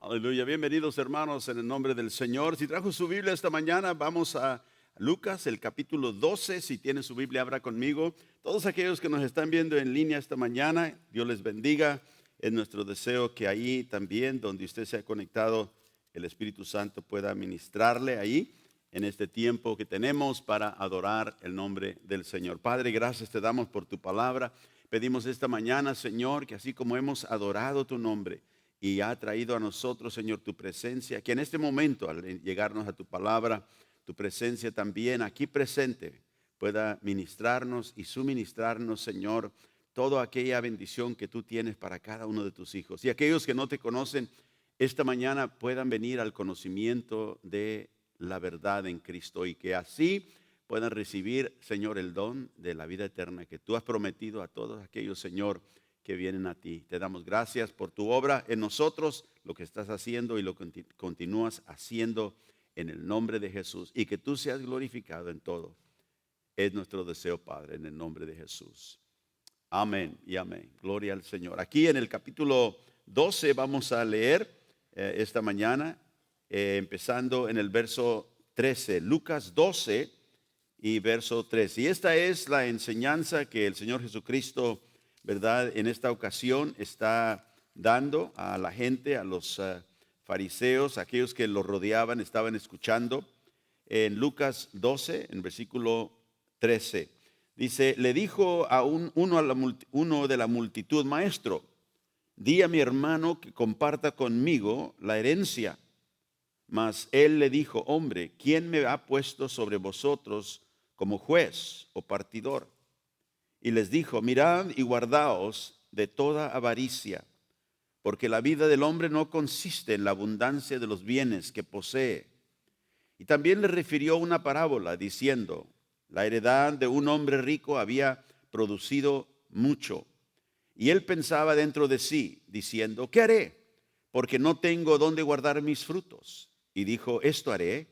Aleluya, bienvenidos hermanos en el nombre del Señor. Si trajo su Biblia esta mañana, vamos a Lucas, el capítulo 12. Si tiene su Biblia, abra conmigo. Todos aquellos que nos están viendo en línea esta mañana, Dios les bendiga. Es nuestro deseo que ahí también, donde usted se ha conectado, el Espíritu Santo pueda ministrarle ahí en este tiempo que tenemos para adorar el nombre del Señor. Padre, gracias te damos por tu palabra. Pedimos esta mañana, Señor, que así como hemos adorado tu nombre, y ha traído a nosotros, Señor, tu presencia, que en este momento, al llegarnos a tu palabra, tu presencia también aquí presente pueda ministrarnos y suministrarnos, Señor, toda aquella bendición que tú tienes para cada uno de tus hijos. Y aquellos que no te conocen, esta mañana puedan venir al conocimiento de la verdad en Cristo y que así puedan recibir, Señor, el don de la vida eterna que tú has prometido a todos aquellos, Señor, que vienen a ti. Te damos gracias por tu obra en nosotros, lo que estás haciendo y lo que continúas haciendo en el nombre de Jesús. Y que tú seas glorificado en todo. Es nuestro deseo, Padre, en el nombre de Jesús. Amén y amén. Gloria al Señor. Aquí en el capítulo 12 vamos a leer esta mañana, empezando en el verso 13. Lucas 12 y verso 13. Y esta es la enseñanza que el Señor Jesucristo, ¿verdad?, en esta ocasión está dando a la gente, a los fariseos, aquellos que lo rodeaban, estaban escuchando. En Lucas 12, en versículo 13, dice: le dijo a uno de la multitud: maestro, di a mi hermano que comparta conmigo la herencia. Mas él le dijo: hombre, ¿quién me ha puesto sobre vosotros como juez o partidor? Y les dijo: mirad y guardaos de toda avaricia, porque la vida del hombre no consiste en la abundancia de los bienes que posee. Y también le refirió una parábola diciendo: la heredad de un hombre rico había producido mucho. Y él pensaba dentro de sí, diciendo: ¿qué haré? Porque no tengo dónde guardar mis frutos. Y dijo: esto haré: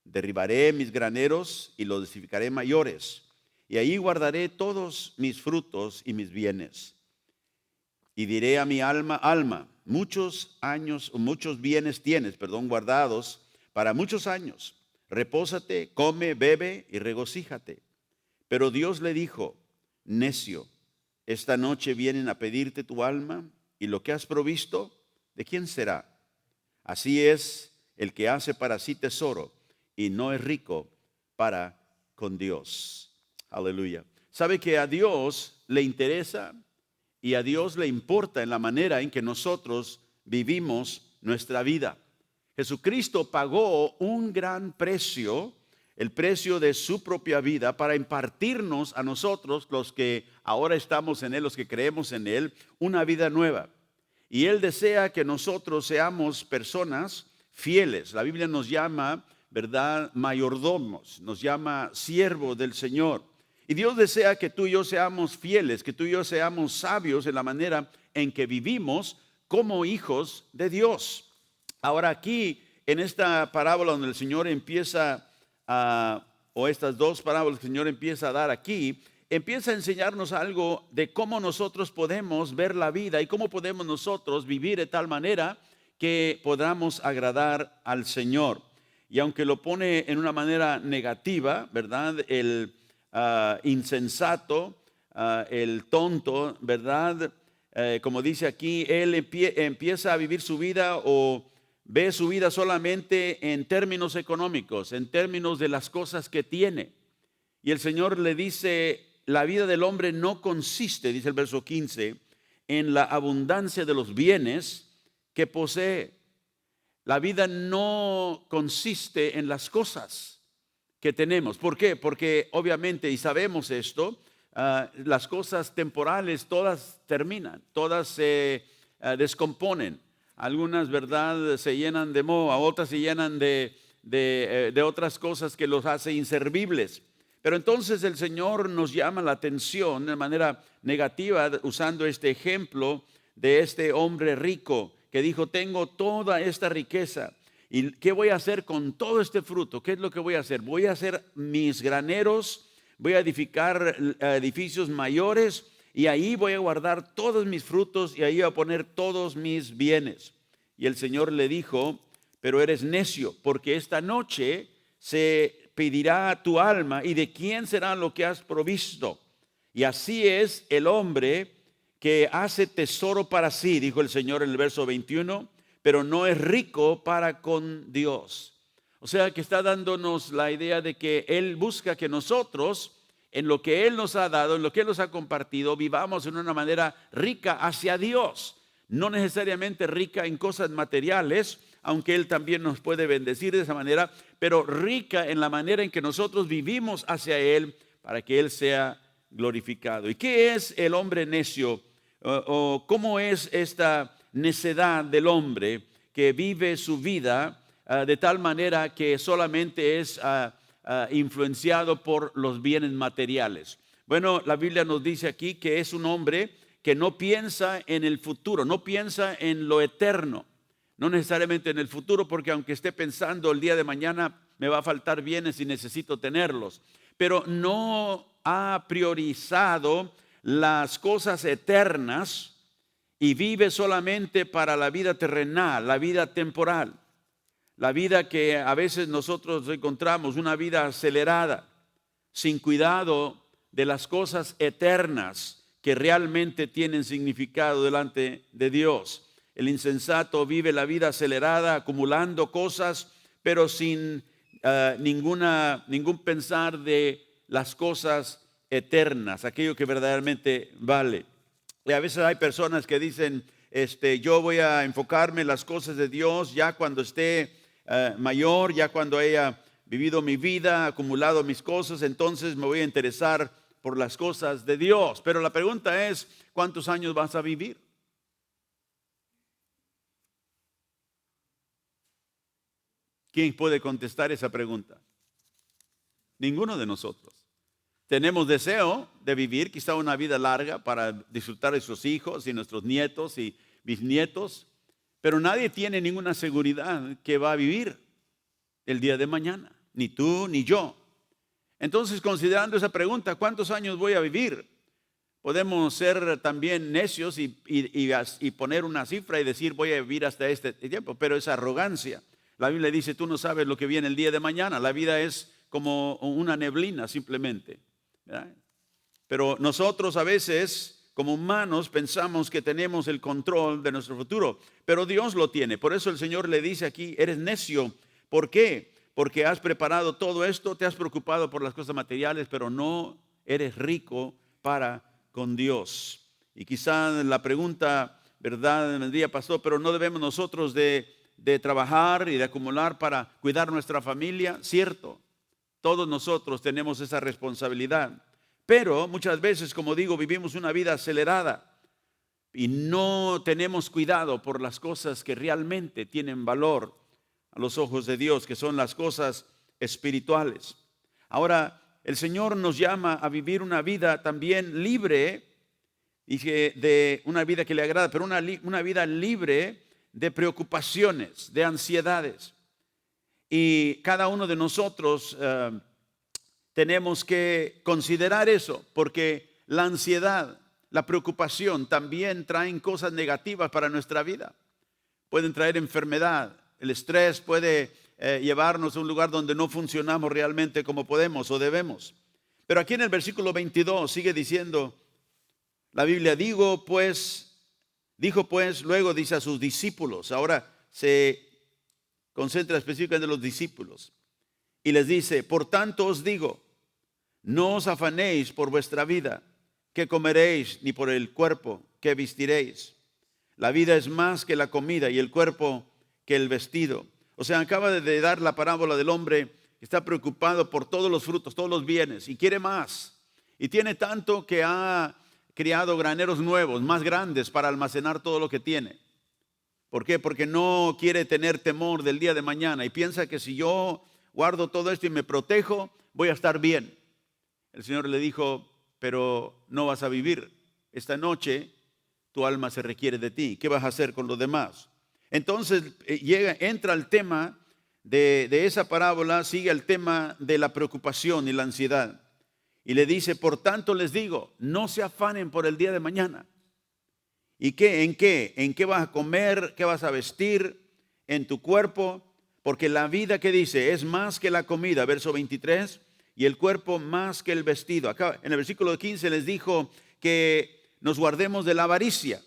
derribaré mis graneros y los edificaré mayores, y ahí guardaré todos mis frutos y mis bienes. Y diré a mi alma: alma, muchos bienes tienes, guardados para muchos años. Repósate, come, bebe y regocíjate. Pero Dios le dijo: necio, esta noche vienen a pedirte tu alma, y lo que has provisto, ¿de quién será? Así es el que hace para sí tesoro y no es rico para con Dios. Aleluya. ¿Sabe que a Dios le interesa y a Dios le importa en la manera en que nosotros vivimos nuestra vida? Jesucristo pagó un gran precio, el precio de su propia vida, para impartirnos a nosotros, los que ahora estamos en Él, los que creemos en Él, una vida nueva. Y Él desea que nosotros seamos personas fieles. La Biblia nos llama, ¿verdad?, mayordomos, nos llama siervos del Señor. Y Dios desea que tú y yo seamos fieles, que tú y yo seamos sabios en la manera en que vivimos como hijos de Dios. Ahora aquí, en esta parábola donde el Señor empieza o estas dos parábolas que el Señor empieza a dar aquí, empieza a enseñarnos algo de cómo nosotros podemos ver la vida y cómo podemos nosotros vivir de tal manera que podamos agradar al Señor. Y aunque lo pone en una manera negativa, ¿verdad?, el insensato, el tonto, ¿verdad?, como dice aquí, él empieza a vivir su vida o ve su vida solamente en términos económicos, en términos de las cosas que tiene. Y el Señor le dice: la vida del hombre no consiste, dice el verso 15, en la abundancia de los bienes que posee. La vida no consiste en las cosas que tenemos. ¿Por qué? Porque obviamente, y sabemos esto, las cosas temporales todas terminan, todas se descomponen. Algunas, ¿verdad?, se llenan de moho, otras se llenan de otras cosas que los hace inservibles. Pero entonces el Señor nos llama la atención de manera negativa usando este ejemplo de este hombre rico que dijo: tengo toda esta riqueza, ¿y qué voy a hacer con todo este fruto? ¿Qué es lo que voy a hacer? Voy a hacer mis graneros, voy a edificar edificios mayores, y ahí voy a guardar todos mis frutos, y ahí voy a poner todos mis bienes. Y el Señor le dijo, pero eres necio, porque esta noche se pedirá tu alma, ¿y de quién será lo que has provisto? Y así es el hombre que hace tesoro para sí, dijo el Señor en el verso 21, pero no es rico para con Dios. O sea que está dándonos la idea de que Él busca que nosotros, en lo que Él nos ha dado, en lo que Él nos ha compartido, vivamos en una manera rica hacia Dios. No necesariamente rica en cosas materiales, aunque Él también nos puede bendecir de esa manera, pero rica en la manera en que nosotros vivimos hacia Él para que Él sea glorificado. ¿Y qué es el hombre necio? ¿O cómo es esta necedad del hombre que vive su vida de tal manera que solamente es influenciado por los bienes materiales? Bueno, la Biblia nos dice aquí que es un hombre que no piensa en el futuro, no piensa en lo eterno, no necesariamente en el futuro, porque aunque esté pensando el día de mañana me va a faltar bienes y necesito tenerlos, pero no ha priorizado las cosas eternas y vive solamente para la vida terrenal, la vida temporal, la vida que a veces nosotros encontramos, una vida acelerada, sin cuidado de las cosas eternas que realmente tienen significado delante de Dios. El insensato vive la vida acelerada, acumulando cosas, pero sin ningún pensar de las cosas eternas, aquello que verdaderamente vale. Y a veces hay personas que dicen, yo voy a enfocarme en las cosas de Dios ya cuando esté mayor, ya cuando haya vivido mi vida, acumulado mis cosas, entonces me voy a interesar por las cosas de Dios. Pero la pregunta es, ¿cuántos años vas a vivir? ¿Quién puede contestar esa pregunta? Ninguno de nosotros. Tenemos deseo de vivir quizá una vida larga para disfrutar de sus hijos y nuestros nietos y bisnietos, pero nadie tiene ninguna seguridad que va a vivir el día de mañana, ni tú ni yo. Entonces, considerando esa pregunta, ¿cuántos años voy a vivir? Podemos ser también necios y poner una cifra y decir voy a vivir hasta este tiempo, pero es arrogancia. La Biblia dice, tú no sabes lo que viene el día de mañana. La vida es como una neblina simplemente, ¿verdad? Pero nosotros a veces, como humanos, pensamos que tenemos el control de nuestro futuro, pero Dios lo tiene. Por eso el Señor le dice aquí, eres necio. ¿Por qué? Porque has preparado todo esto, te has preocupado por las cosas materiales, pero no eres rico para con Dios. Y quizá la pregunta, ¿verdad? El día pasó, pero no debemos nosotros de trabajar y de acumular para cuidar nuestra familia. Cierto, todos nosotros tenemos esa responsabilidad, pero muchas veces, como digo, vivimos una vida acelerada y no tenemos cuidado por las cosas que realmente tienen valor a los ojos de Dios, que son las cosas espirituales. Ahora, el Señor nos llama a vivir una vida también libre, y de una vida que le agrada, pero una vida libre de preocupaciones, de ansiedades. Y cada uno de nosotros tenemos que considerar eso, porque la ansiedad, la preocupación también traen cosas negativas para nuestra vida. Pueden traer enfermedad. El estrés puede llevarnos a un lugar donde no funcionamos realmente como podemos o debemos. Pero aquí en el versículo 22 sigue diciendo la Biblia, dijo pues, luego dice a sus discípulos. Ahora se concentra específicamente en los discípulos. Y les dice, por tanto os digo, no os afanéis por vuestra vida, qué comeréis, ni por el cuerpo, qué vestiréis. La vida es más que la comida y el cuerpo que el vestido. O sea, acaba de dar la parábola del hombre que está preocupado por todos los frutos, todos los bienes y quiere más. Y tiene tanto que ha criado graneros nuevos, más grandes para almacenar todo lo que tiene. ¿Por qué? Porque no quiere tener temor del día de mañana y piensa que si yo guardo todo esto y me protejo, voy a estar bien. El Señor le dijo, pero no vas a vivir. Esta noche tu alma se requiere de ti. ¿Qué vas a hacer con los demás? Entonces entra el tema de esa parábola, sigue el tema de la preocupación y la ansiedad. Y le dice, por tanto les digo, no se afanen por el día de mañana. ¿Y qué? ¿En qué? ¿En qué vas a comer? ¿Qué vas a vestir? ¿En tu cuerpo? Porque la vida, que dice, es más que la comida, verso 23, y el cuerpo más que el vestido. Acá en el versículo 15 les dijo que nos guardemos de la avaricia.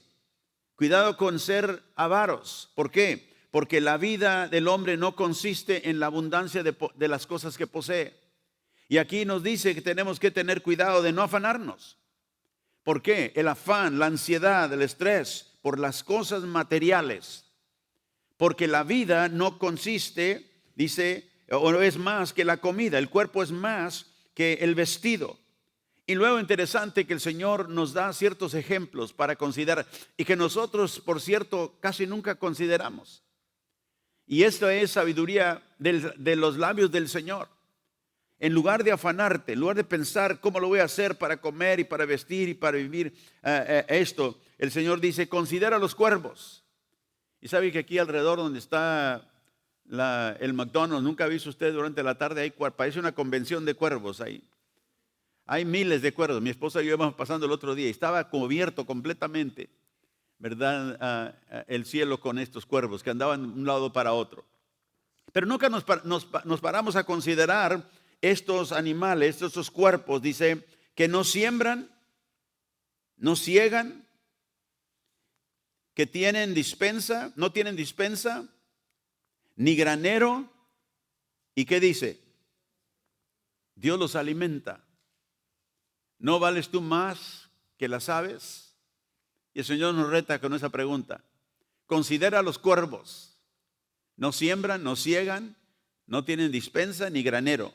Cuidado con ser avaros. ¿Por qué? Porque la vida del hombre no consiste en la abundancia de las cosas que posee. Y aquí nos dice que tenemos que tener cuidado de no afanarnos. ¿Por qué? El afán, la ansiedad, el estrés por las cosas materiales. Porque la vida no consiste, dice, o es más que la comida. El cuerpo es más que el vestido. Y luego interesante que el Señor nos da ciertos ejemplos para considerar y que nosotros, por cierto, casi nunca consideramos. Y esta es sabiduría de los labios del Señor. En lugar de afanarte, en lugar de pensar cómo lo voy a hacer para comer y para vestir y para vivir esto, el Señor dice, considera los cuervos. Y sabe que aquí alrededor donde está el McDonald's, nunca ha visto usted durante la tarde, parece una convención de cuervos ahí. Hay miles de cuervos. Mi esposa y yo íbamos pasando el otro día y estaba cubierto completamente, ¿verdad? El cielo con estos cuervos que andaban de un lado para otro. Pero nunca nos paramos a considerar estos animales, estos cuerpos, dice, que no siembran, no ciegan, que tienen dispensa, no tienen dispensa, ni granero. ¿Y qué dice? Dios los alimenta. ¿No vales tú más que las aves? Y el Señor nos reta con esa pregunta. Considera los cuervos. No siembran, no ciegan, no tienen dispensa ni granero.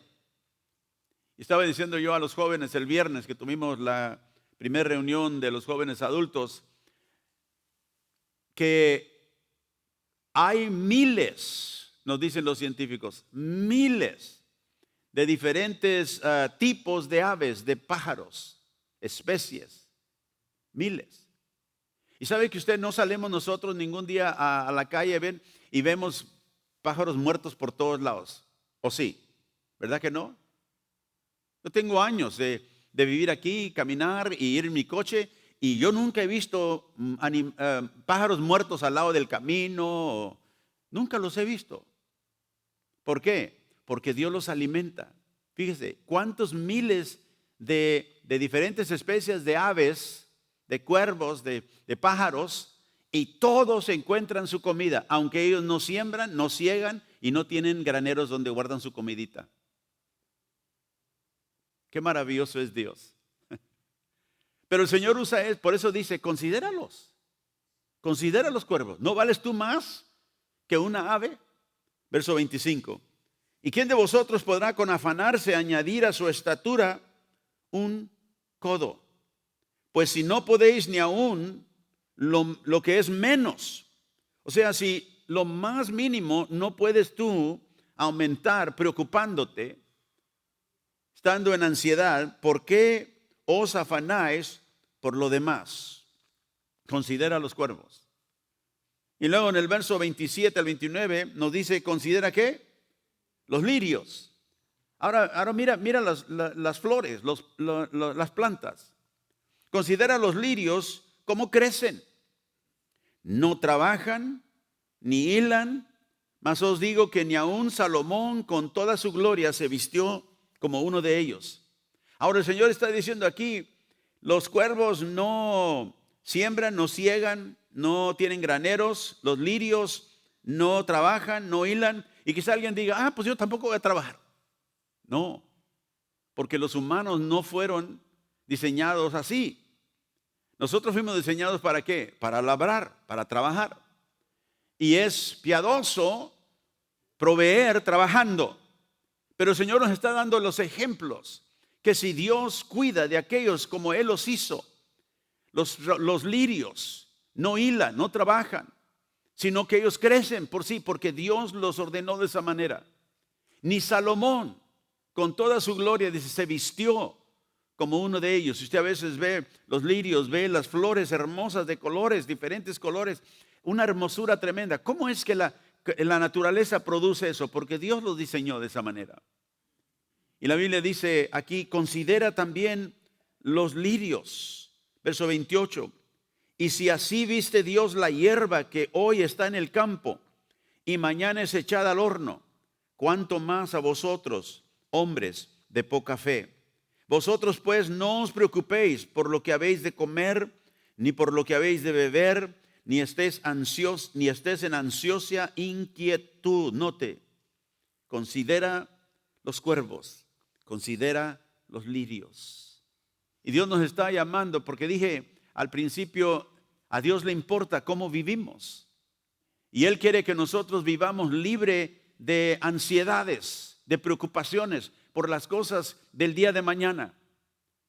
Y estaba diciendo yo a los jóvenes el viernes que tuvimos la primera reunión de los jóvenes adultos, que hay miles, nos dicen los científicos, miles de diferentes tipos de aves, de pájaros, especies, miles. Y sabe que usted no salimos nosotros ningún día a la calle y vemos pájaros muertos por todos lados, ¿o sí? ¿Verdad que no? Yo tengo años de vivir aquí, caminar y ir en mi coche y yo nunca he visto pájaros muertos al lado del camino, nunca los he visto. ¿Por qué? Porque Dios los alimenta. Fíjese, cuántos miles de diferentes especies de aves, de cuervos, de pájaros, y todos encuentran su comida, aunque ellos no siembran, no ciegan y no tienen graneros donde guardan su comidita. Qué maravilloso es Dios. Pero el Señor usa él, por eso dice, considéralos. Considera los cuervos. ¿No vales tú más que una ave? Verso 25. ¿Y quién de vosotros podrá con afanarse añadir a su estatura un codo? Pues si no podéis ni aún lo que es menos. O sea, si lo más mínimo no puedes tú aumentar preocupándote, estando en ansiedad, ¿por qué os afanáis por lo demás? Considera los cuervos. Y luego en el verso 27 al 29 nos dice, ¿considera qué? Los lirios. Ahora mira las flores, las plantas. Considera los lirios cómo crecen. No trabajan ni hilan, mas os digo que ni aun Salomón con toda su gloria se vistió como uno de ellos. Ahora el Señor está diciendo aquí, los cuervos no siembran, no ciegan, no tienen graneros, los lirios no trabajan, no hilan. Y quizá alguien diga, pues yo tampoco voy a trabajar. No, porque los humanos no fueron diseñados así. Nosotros fuimos diseñados ¿para qué? Para labrar, para trabajar. Y es piadoso proveer trabajando. Pero el Señor nos está dando los ejemplos, que si Dios cuida de aquellos como Él los hizo, los lirios no hilan, no trabajan, sino que ellos crecen por sí, porque Dios los ordenó de esa manera. Ni Salomón, con toda su gloria, dice, se vistió como uno de ellos. Si usted a veces ve los lirios, ve las flores hermosas de colores, diferentes colores, una hermosura tremenda. ¿Cómo es que la naturaleza produce eso? Porque Dios los diseñó de esa manera. Y la Biblia dice aquí, considera también los lirios, verso 28. Y si así viste Dios la hierba que hoy está en el campo y mañana es echada al horno, ¿cuánto más a vosotros, hombres de poca fe? Vosotros pues no os preocupéis por lo que habéis de comer, ni por lo que habéis de beber, ni estés en ansiosa inquietud. Note, considera los cuervos, considera los lirios. Y Dios nos está llamando, porque dije al principio, a Dios le importa cómo vivimos. Y Él quiere que nosotros vivamos libre de ansiedades, de preocupaciones por las cosas del día de mañana.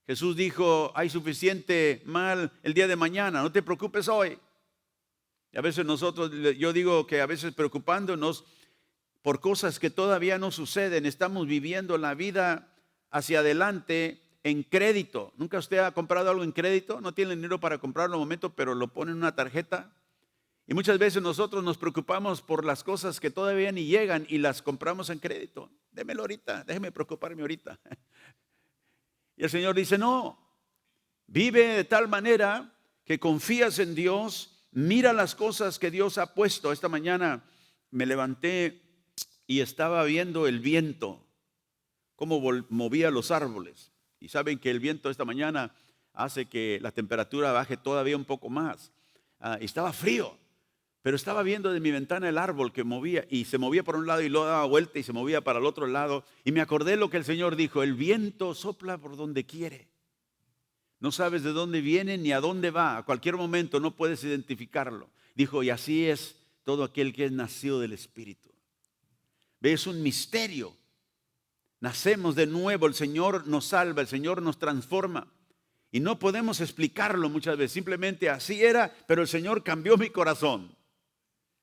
Jesús dijo, hay suficiente mal el día de mañana, no te preocupes hoy. Y a veces yo digo que a veces preocupándonos por cosas que todavía no suceden, estamos viviendo la vida hacia adelante en crédito. ¿Nunca usted ha comprado algo en crédito? No tiene dinero para comprarlo en un momento, pero lo pone en una tarjeta. Y muchas veces nosotros nos preocupamos por las cosas que todavía ni llegan y las compramos en crédito. Démelo ahorita, déjeme preocuparme ahorita. Y el Señor dice, no, vive de tal manera que confías en Dios, mira las cosas que Dios ha puesto. Esta mañana me levanté y estaba viendo el viento, cómo movía los árboles. Y saben que el viento esta mañana hace que la temperatura baje todavía un poco más. Estaba frío, pero estaba viendo de mi ventana el árbol que movía y se movía por un lado y luego daba vuelta y se movía para el otro lado. Y me acordé lo que el Señor dijo, el viento sopla por donde quiere. No sabes de dónde viene ni a dónde va. A cualquier momento no puedes identificarlo. Dijo, y así es todo aquel que es nacido del Espíritu. ¿Ve? Es un misterio. Nacemos de nuevo, el Señor nos salva, el Señor nos transforma. Y no podemos explicarlo muchas veces, simplemente así era, pero el Señor cambió mi corazón.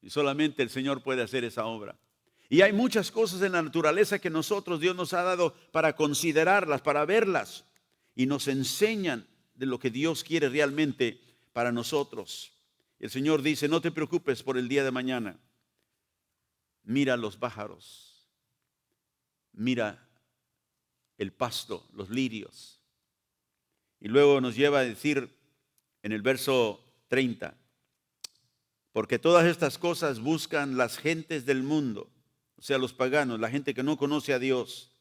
Y solamente el Señor puede hacer esa obra. Y hay muchas cosas en la naturaleza que Dios nos ha dado para considerarlas, para verlas. Y nos enseñan de lo que Dios quiere realmente para nosotros. El Señor dice, no te preocupes por el día de mañana. Mira los pájaros. Mira el pasto, los lirios. Y luego nos lleva a decir en el verso 30, porque todas estas cosas buscan las gentes del mundo, o sea, los paganos, la gente que no conoce a Dios.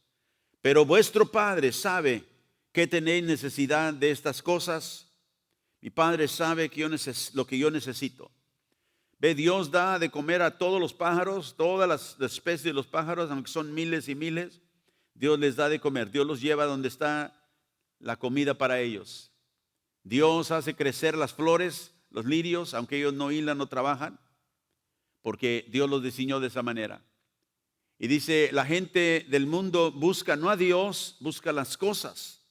Pero vuestro Padre sabe que tenéis necesidad de estas cosas. Mi Padre sabe que lo que yo necesito. Ve, Dios da de comer a todos los pájaros, todas las especies de los pájaros, aunque son miles y miles. Dios les da de comer, Dios los lleva donde está la comida para ellos. Dios hace crecer las flores, los lirios, aunque ellos no hilan, no trabajan, porque Dios los diseñó de esa manera. Y dice, la gente del mundo busca no a Dios, busca las cosas,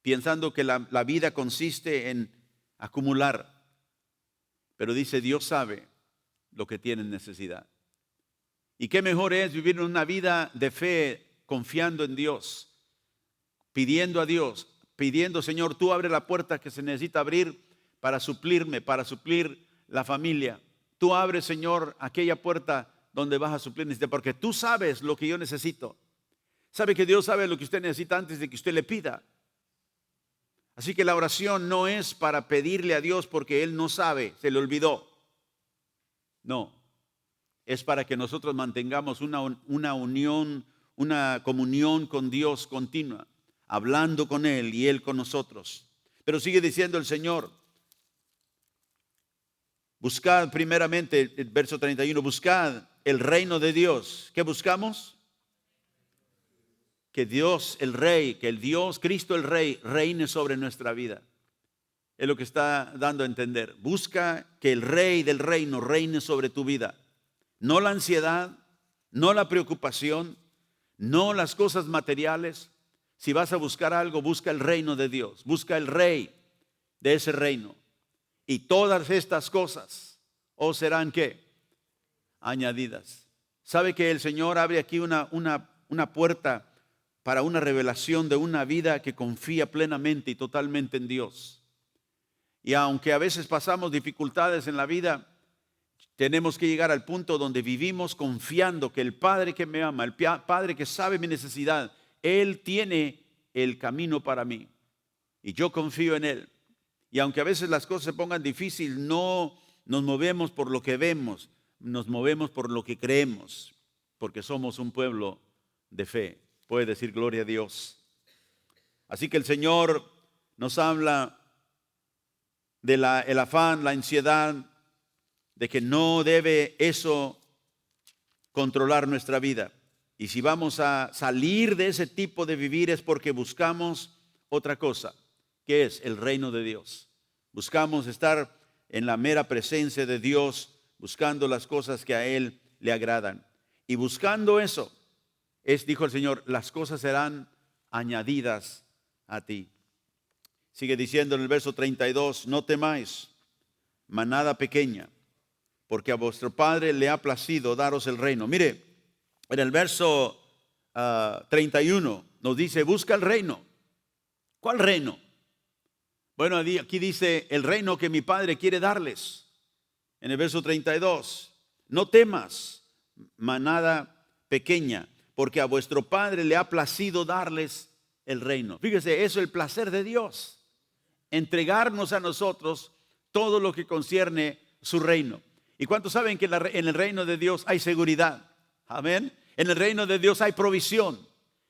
pensando que la vida consiste en acumular. Pero dice, Dios sabe lo que tienen necesidad. Y qué mejor es vivir una vida de fe, confiando en Dios, pidiendo a Dios, pidiendo, Señor, tú abre la puerta que se necesita abrir para suplirme, para suplir la familia. Tú abre, Señor, aquella puerta donde vas a suplirme, porque tú sabes lo que yo necesito. Sabe que Dios sabe lo que usted necesita antes de que usted le pida. Así que la oración no es para pedirle a Dios porque Él no sabe, se le olvidó. No, es para que nosotros mantengamos una unión, una comunión con Dios continua, hablando con Él y Él con nosotros. Pero sigue diciendo el Señor, buscad primeramente, el verso 31, buscad el reino de Dios. ¿Qué buscamos? Que Dios el Rey, que el Dios, Cristo el Rey, reine sobre nuestra vida. Es lo que está dando a entender. Busca que el Rey del reino reine sobre tu vida. No la ansiedad, no la preocupación, no las cosas materiales. Si vas a buscar algo, busca el reino de Dios. Busca el Rey de ese reino. Y todas estas cosas, ¿o serán qué? Añadidas. ¿Sabe que el Señor abre aquí una puerta para una revelación de una vida que confía plenamente y totalmente en Dios? Y aunque a veces pasamos dificultades en la vida, tenemos que llegar al punto donde vivimos confiando que el Padre que me ama, el Padre que sabe mi necesidad, Él tiene el camino para mí. Y yo confío en Él. Y aunque a veces las cosas se pongan difíciles, no nos movemos por lo que vemos, nos movemos por lo que creemos, porque somos un pueblo de fe. Puede decir gloria a Dios. Así que el Señor nos habla del afán, la ansiedad, de que no debe eso controlar nuestra vida. Y si vamos a salir de ese tipo de vivir es porque buscamos otra cosa, que es el reino de Dios. Buscamos estar en la mera presencia de Dios, buscando las cosas que a Él le agradan. Y buscando eso, dijo el Señor, las cosas serán añadidas a ti. Sigue diciendo en el verso 32, no temáis, manada pequeña, porque a vuestro Padre le ha placido daros el reino. Mire, en el verso 31 nos dice, busca el reino. ¿Cuál reino? Bueno, aquí dice, el reino que mi Padre quiere darles. En el verso 32, no temas, manada pequeña, porque a vuestro Padre le ha placido darles el reino. Fíjese, eso es el placer de Dios. Entregarnos a nosotros todo lo que concierne su reino. ¿Y cuántos saben que en el reino de Dios hay seguridad? Amén. En el reino de Dios hay provisión.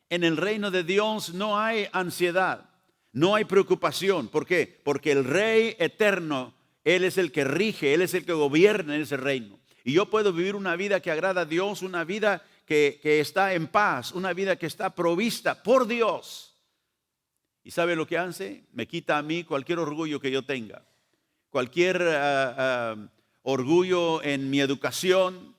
En el reino de Dios no hay ansiedad, no hay preocupación. ¿Por qué? Porque el Rey eterno, Él es el que rige, Él es el que gobierna en ese reino. Y yo puedo vivir una vida que agrada a Dios, una vida que está en paz, una vida que está provista por Dios. ¿Y sabe lo que hace? Me quita a mí cualquier orgullo que yo tenga. Cualquier orgullo en mi educación,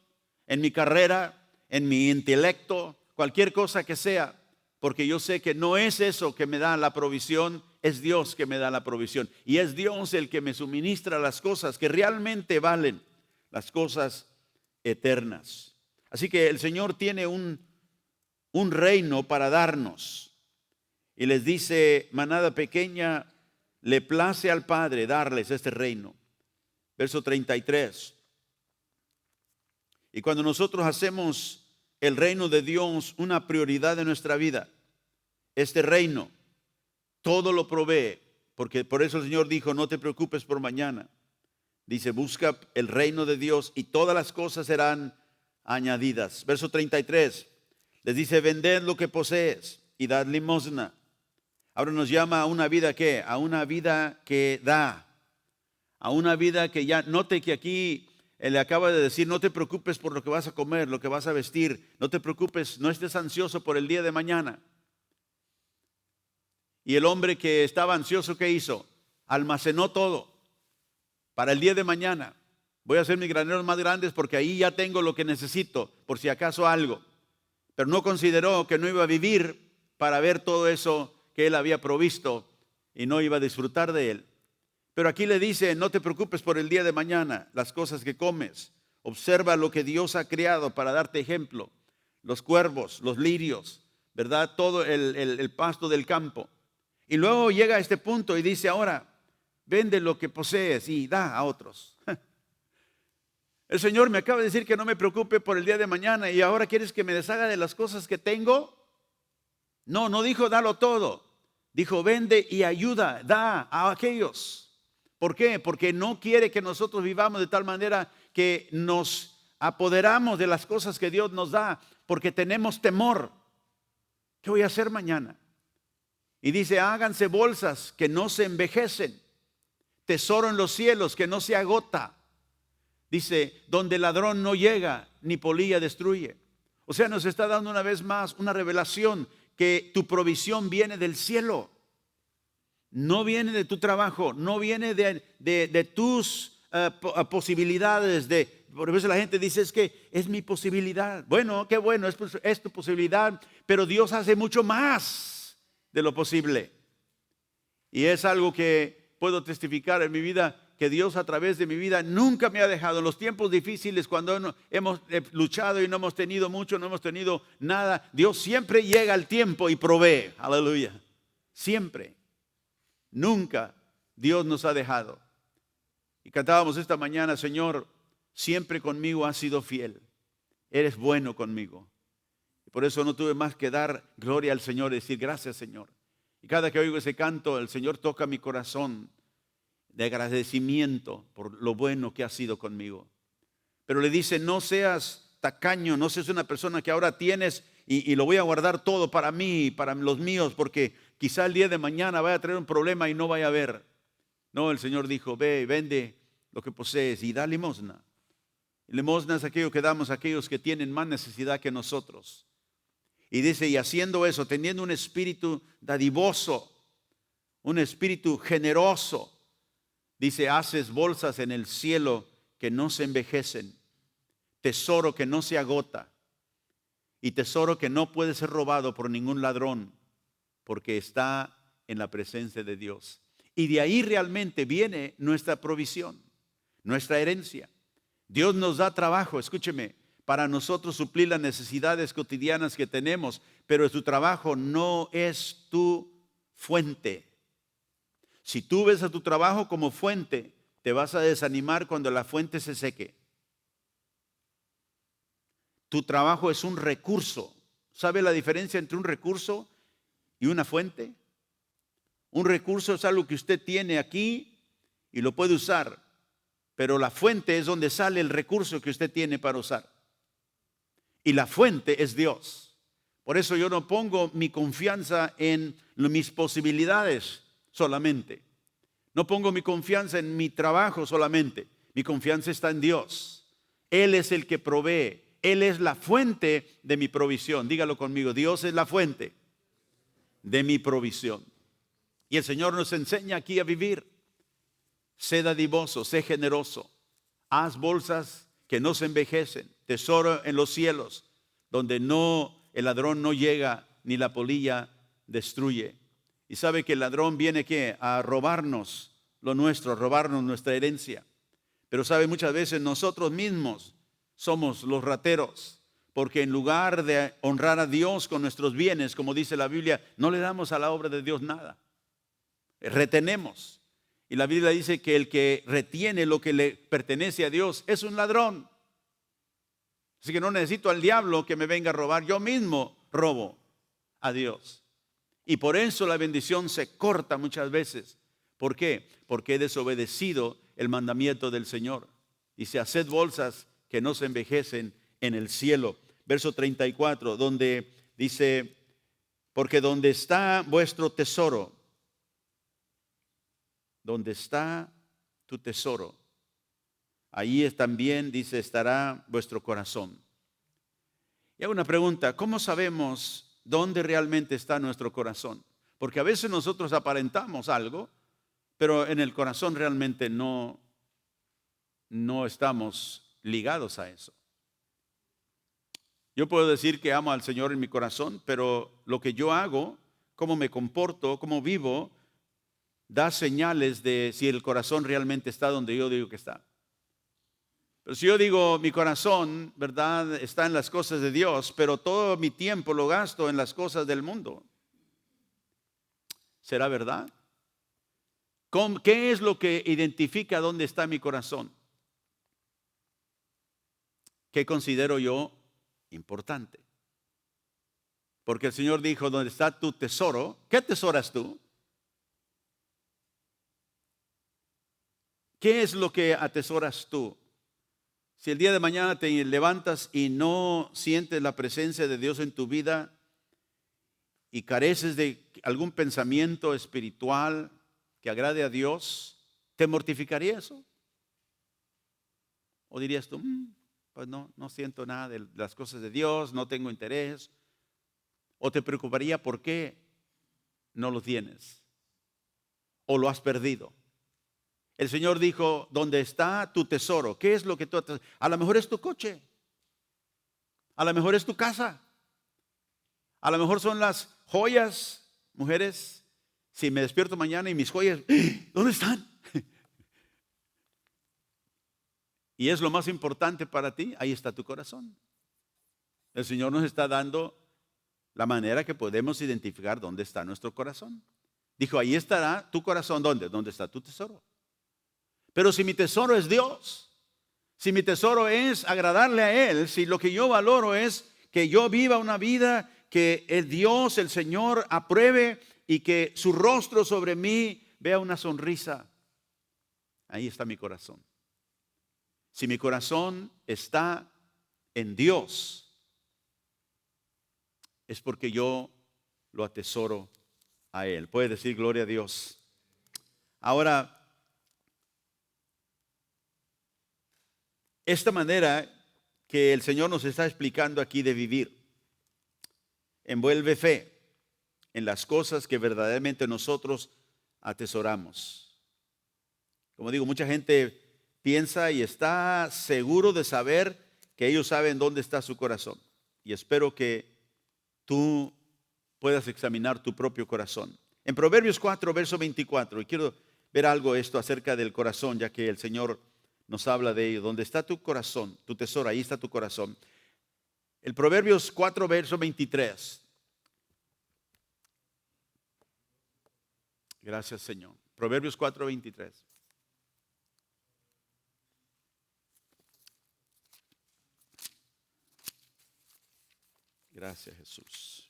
en mi carrera, en mi intelecto, cualquier cosa que sea, porque yo sé que no es eso que me da la provisión, es Dios que me da la provisión. Y es Dios el que me suministra las cosas que realmente valen, las cosas eternas. Así que el Señor tiene un reino para darnos. Y les dice, manada pequeña, le place al Padre darles este reino. Verso 33. Y cuando nosotros hacemos el reino de Dios una prioridad de nuestra vida, este reino todo lo provee, porque por eso el Señor dijo, no te preocupes por mañana. Dice, busca el reino de Dios y todas las cosas serán añadidas. Verso 33. Les dice, vended lo que posees y dad limosna. Ahora nos llama a una vida ¿qué? A una vida que da, a una vida que ya, note que aquí él le acaba de decir, no te preocupes por lo que vas a comer, lo que vas a vestir, no te preocupes, no estés ansioso por el día de mañana. Y el hombre que estaba ansioso, ¿qué hizo? Almacenó todo para el día de mañana. Voy a hacer mis graneros más grandes porque ahí ya tengo lo que necesito, por si acaso algo. Pero no consideró que no iba a vivir para ver todo eso que él había provisto y no iba a disfrutar de él. Pero aquí le dice, no te preocupes por el día de mañana, las cosas que comes. Observa lo que Dios ha creado para darte ejemplo. Los cuervos, los lirios, ¿verdad? Todo el pasto del campo. Y luego llega a este punto y dice, ahora, vende lo que posees y da a otros. El Señor me acaba de decir que no me preocupe por el día de mañana y ahora quieres que me deshaga de las cosas que tengo. No, no dijo dalo todo. Dijo vende y ayuda, da a aquellos. ¿Por qué? Porque no quiere que nosotros vivamos de tal manera que nos apoderamos de las cosas que Dios nos da, porque tenemos temor. ¿Qué voy a hacer mañana? Y dice, háganse bolsas que no se envejecen, tesoro en los cielos que no se agota. Dice, donde el ladrón no llega, ni polilla destruye. O sea, nos está dando una vez más una revelación que tu provisión viene del cielo. No viene de tu trabajo, no viene de tus posibilidades. Por eso la gente dice, es que es mi posibilidad. Bueno, qué bueno, es tu posibilidad, pero Dios hace mucho más de lo posible. Y es algo que puedo testificar en mi vida, que Dios a través de mi vida nunca me ha dejado. En los tiempos difíciles, cuando hemos luchado y no hemos tenido mucho, no hemos tenido nada, Dios siempre llega al tiempo y provee. Aleluya. Siempre. Nunca Dios nos ha dejado. Y cantábamos esta mañana, Señor, siempre conmigo has sido fiel. Eres bueno conmigo. Y por eso no tuve más que dar gloria al Señor y decir gracias, Señor. Y cada que oigo ese canto, el Señor toca mi corazón. de agradecimiento por lo bueno que ha sido conmigo. Pero le dice, no seas tacaño, no seas una persona que ahora tienes y lo voy a guardar todo para mí, para los míos, porque quizá el día de mañana vaya a traer un problema y no vaya a haber. No, el Señor dijo, ve, vende lo que posees y da limosna. Limosna es aquello que damos a aquellos que tienen más necesidad que nosotros. Y dice, y haciendo eso, teniendo un espíritu dadivoso, un espíritu generoso, dice, haces bolsas en el cielo que no se envejecen, tesoro que no se agota y tesoro que no puede ser robado por ningún ladrón, porque está en la presencia de Dios. Y de ahí realmente viene nuestra provisión, nuestra herencia. Dios nos da trabajo, escúcheme, para nosotros suplir las necesidades cotidianas que tenemos, pero tu trabajo no es tu fuente. Si tú ves a tu trabajo como fuente, te vas a desanimar cuando la fuente se seque. Tu trabajo es un recurso. ¿Sabe la diferencia entre un recurso y una fuente? Un recurso es algo que usted tiene aquí y lo puede usar, pero la fuente es donde sale el recurso que usted tiene para usar. Y la fuente es Dios. Por eso yo no pongo mi confianza en mis posibilidades solamente. No pongo mi confianza en mi trabajo solamente. Mi confianza está en Dios. Él es el que provee. Él es la fuente de mi provisión. Dígalo conmigo. Dios es la fuente de mi provisión. Y el Señor nos enseña aquí a vivir. Sé dadivoso, sé generoso. Haz bolsas que no se envejecen. Tesoro en los cielos, donde el ladrón no llega ni la polilla destruye. Y sabe que el ladrón viene ¿qué? A robarnos lo nuestro, a robarnos nuestra herencia. Pero sabe, muchas veces nosotros mismos somos los rateros, porque en lugar de honrar a Dios con nuestros bienes, como dice la Biblia, no le damos a la obra de Dios nada. Retenemos. Y la Biblia dice que el que retiene lo que le pertenece a Dios es un ladrón. Así que no necesito al diablo que me venga a robar, yo mismo robo a Dios. Y por eso la bendición se corta muchas veces. ¿Por qué? Porque he desobedecido el mandamiento del Señor. Dice, haced bolsas que no se envejecen en el cielo. Verso 34, donde dice, porque donde está vuestro tesoro, donde está tu tesoro, ahí también, dice, estará vuestro corazón. Y hago una pregunta, ¿cómo sabemos dónde realmente está nuestro corazón? Porque a veces nosotros aparentamos algo, pero en el corazón realmente no estamos ligados a eso. Yo puedo decir que amo al Señor en mi corazón, pero lo que yo hago, cómo me comporto, cómo vivo, da señales de si el corazón realmente está donde yo digo que está. Pero si yo digo mi corazón, ¿verdad?, está en las cosas de Dios, pero todo mi tiempo lo gasto en las cosas del mundo, ¿será verdad? ¿Qué es lo que identifica dónde está mi corazón? ¿Qué considero yo importante? Porque el Señor dijo, donde está tu tesoro, ¿qué atesoras tú? ¿Qué es lo que atesoras tú? Si el día de mañana te levantas y no sientes la presencia de Dios en tu vida y careces de algún pensamiento espiritual que agrade a Dios, ¿te mortificaría eso? ¿O dirías tú, pues no siento nada de las cosas de Dios, no tengo interés? ¿O te preocuparía por qué no lo tienes? ¿O lo has perdido? El Señor dijo, ¿dónde está tu tesoro? ¿Qué es lo que tú atesoras? A lo mejor es tu coche. A lo mejor es tu casa. A lo mejor son las joyas. Mujeres, si me despierto mañana y mis joyas, ¿dónde están? Y es lo más importante para ti, ahí está tu corazón. El Señor nos está dando la manera que podemos identificar dónde está nuestro corazón. Dijo, ahí estará tu corazón. ¿Dónde? ¿Dónde está tu tesoro? Pero si mi tesoro es Dios, si mi tesoro es agradarle a Él, si lo que yo valoro es que yo viva una vida que el Dios, el Señor, apruebe y que su rostro sobre mí vea una sonrisa, Ahí está mi corazón. Si mi corazón está en Dios, es porque yo lo atesoro a Él. Puede decir gloria a Dios. Ahora, esta manera que el Señor nos está explicando aquí de vivir envuelve fe en las cosas que verdaderamente nosotros atesoramos. Como digo, mucha gente piensa y está seguro de saber que ellos saben dónde está su corazón. Y espero que tú puedas examinar tu propio corazón. En Proverbios 4, verso 24, y quiero ver algo esto acerca del corazón, ya que el Señor nos habla de ello. Donde está tu corazón, tu tesoro, ahí está tu corazón. El Proverbios 4, verso 23. Gracias, Señor. Proverbios 4, 23. Gracias, Jesús.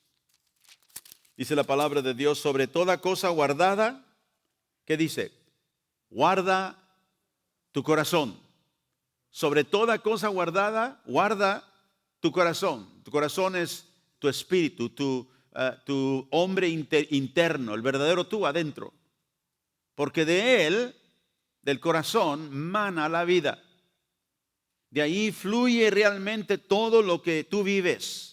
Dice la palabra de Dios, sobre toda cosa guardada, ¿qué dice? Guarda tu corazón. Sobre toda cosa guardada, guarda tu corazón. Tu corazón es tu espíritu, tu hombre interno, el verdadero tú adentro. Porque de él, del corazón, mana la vida. De ahí fluye realmente todo lo que tú vives.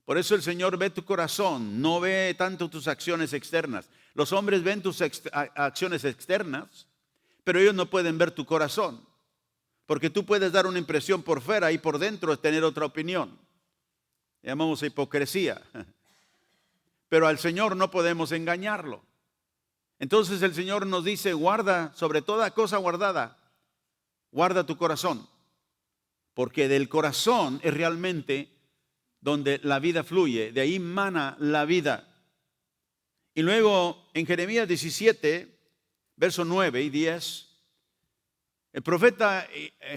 Por eso el Señor ve tu corazón, no ve tanto tus acciones externas. Los hombres ven tus acciones externas, pero ellos no pueden ver tu corazón. Porque tú puedes dar una impresión por fuera y por dentro tener otra opinión. Llamamos hipocresía. Pero al Señor no podemos engañarlo. Entonces el Señor nos dice, guarda, sobre toda cosa guardada, guarda tu corazón. Porque del corazón es realmente donde la vida fluye, de ahí mana la vida. Y luego en Jeremías 17, versos 9 y 10, el profeta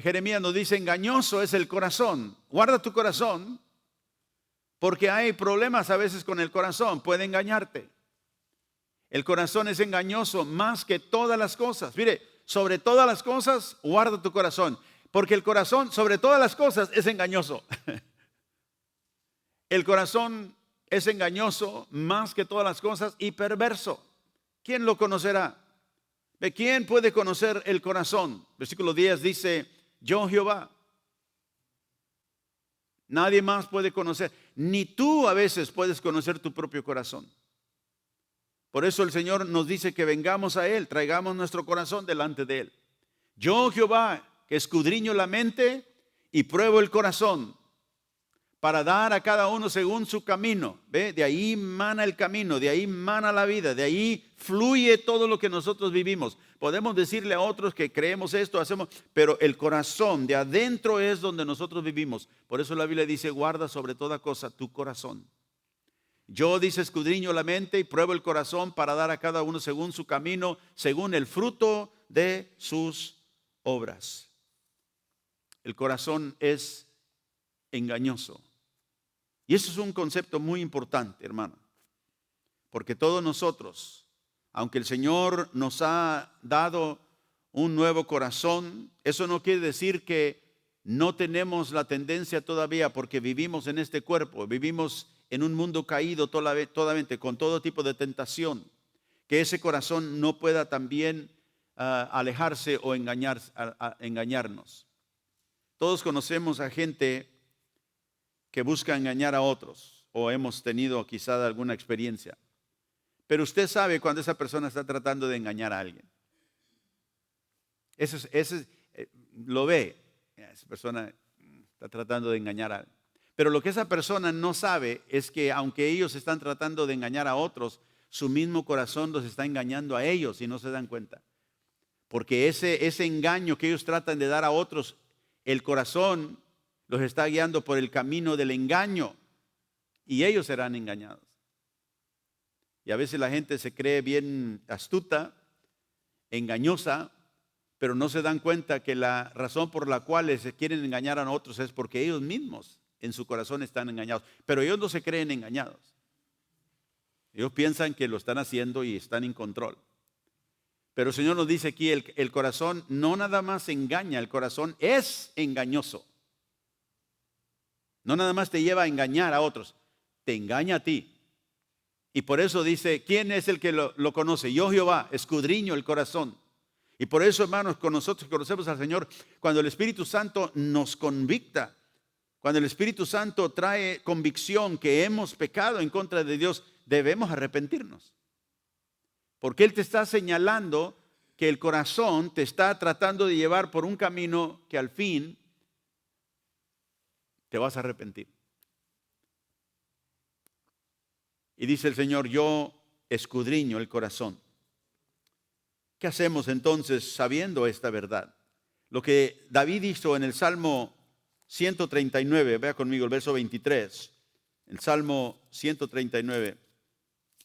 Jeremías nos dice, engañoso es el corazón. Guarda tu corazón, porque hay problemas a veces con el corazón, puede engañarte. El corazón es engañoso más que todas las cosas. Mire, sobre todas las cosas, guarda tu corazón, porque el corazón sobre todas las cosas es engañoso. El corazón es engañoso más que todas las cosas y perverso. ¿Quién lo conocerá? ¿De quién puede conocer el corazón? Versículo 10 dice, yo Jehová. Nadie más puede conocer. Ni tú a veces puedes conocer tu propio corazón. Por eso el Señor nos dice que vengamos a Él, traigamos nuestro corazón delante de Él. Yo Jehová, que escudriño la mente y pruebo el corazón, para dar a cada uno según su camino. ¿Ve? De ahí mana el camino, de ahí mana la vida, de ahí fluye todo lo que nosotros vivimos. Podemos decirle a otros que creemos esto, hacemos, pero el corazón de adentro es donde nosotros vivimos. Por eso la Biblia dice, guarda sobre toda cosa tu corazón. Yo, dice, escudriño la mente y pruebo el corazón para dar a cada uno según su camino, según el fruto de sus obras. El corazón es engañoso. Y eso es un concepto muy importante, hermano. Porque todos nosotros, aunque el Señor nos ha dado un nuevo corazón, eso no quiere decir que no tenemos la tendencia todavía, porque vivimos en este cuerpo, vivimos en un mundo caído totalmente, con todo tipo de tentación, que ese corazón no pueda también alejarse o engañarnos. Todos conocemos a gente que busca engañar a otros, o hemos tenido quizá alguna experiencia. Pero usted sabe cuando esa persona está tratando de engañar a alguien. Lo ve, esa persona está tratando de engañar a alguien. Pero lo que esa persona no sabe es que aunque ellos están tratando de engañar a otros, su mismo corazón los está engañando a ellos y no se dan cuenta. Porque ese engaño que ellos tratan de dar a otros, el corazón los está guiando por el camino del engaño y ellos serán engañados. Y a veces la gente se cree bien astuta, engañosa, pero no se dan cuenta que la razón por la cual se quieren engañar a otros es porque ellos mismos en su corazón están engañados. Pero ellos no se creen engañados. Ellos piensan que lo están haciendo y están en control. Pero el Señor nos dice aquí, el corazón no nada más engaña, el corazón es engañoso. No nada más te lleva a engañar a otros, te engaña a ti. Y por eso dice, ¿quién es el que lo conoce? Yo, Jehová, escudriño el corazón. Y por eso, hermanos, con nosotros conocemos al Señor, cuando el Espíritu Santo nos convicta, cuando el Espíritu Santo trae convicción que hemos pecado en contra de Dios, debemos arrepentirnos. Porque Él te está señalando que el corazón te está tratando de llevar por un camino que al fin te vas a arrepentir. Y dice el Señor, yo escudriño el corazón. ¿Qué hacemos entonces sabiendo esta verdad? Lo que David hizo en el Salmo 139, vea conmigo el verso 23, el Salmo 139,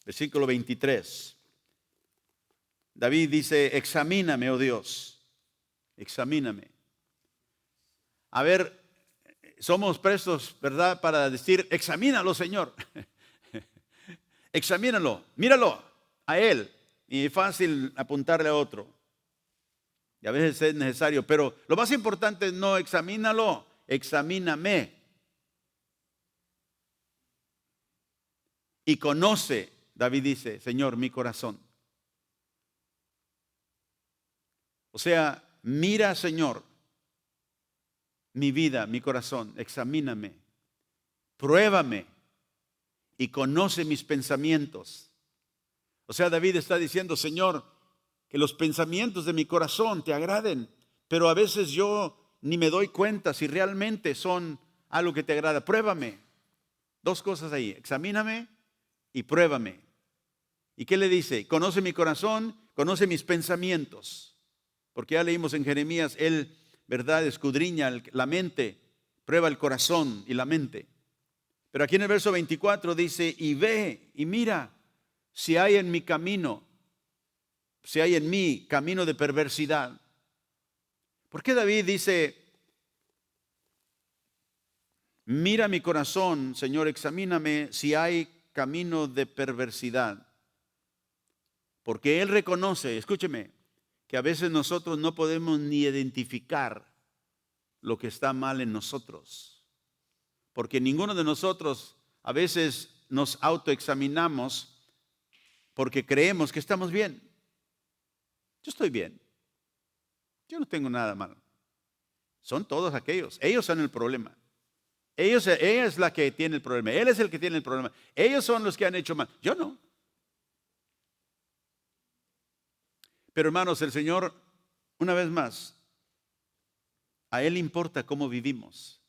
versículo 23. David dice, examíname, oh Dios, examíname. A ver, somos prestos, ¿verdad?, para decir, examínalo, Señor. Examínalo, míralo a Él. Y es fácil apuntarle a otro. Y a veces es necesario, pero lo más importante es no examínalo, examíname. Y conoce, David dice, Señor, mi corazón. O sea, mira, Señor, mi vida, mi corazón, examíname, pruébame y conoce mis pensamientos. O sea, David está diciendo, Señor, que los pensamientos de mi corazón te agraden, pero a veces yo ni me doy cuenta si realmente son algo que te agrada. Pruébame. Dos cosas ahí, examíname y pruébame. ¿Y qué le dice? Conoce mi corazón, conoce mis pensamientos. Porque ya leímos en Jeremías, Él, ¿verdad?, escudriña la mente, prueba el corazón y la mente. Pero aquí en el verso 24 dice, y ve y mira si hay en mi camino, si hay en mí camino de perversidad. ¿Por qué David dice, mira mi corazón, Señor, examíname si hay camino de perversidad? Porque Él reconoce, escúcheme, que a veces nosotros no podemos ni identificar lo que está mal en nosotros. Porque ninguno de nosotros a veces nos autoexaminamos porque creemos que estamos bien. Yo estoy bien. Yo no tengo nada malo. Son todos aquellos. Ellos son el problema. Ella es la que tiene el problema. Él es el que tiene el problema. Ellos son los que han hecho mal. Yo no. Pero hermanos, el Señor, una vez más, a Él importa cómo vivimos.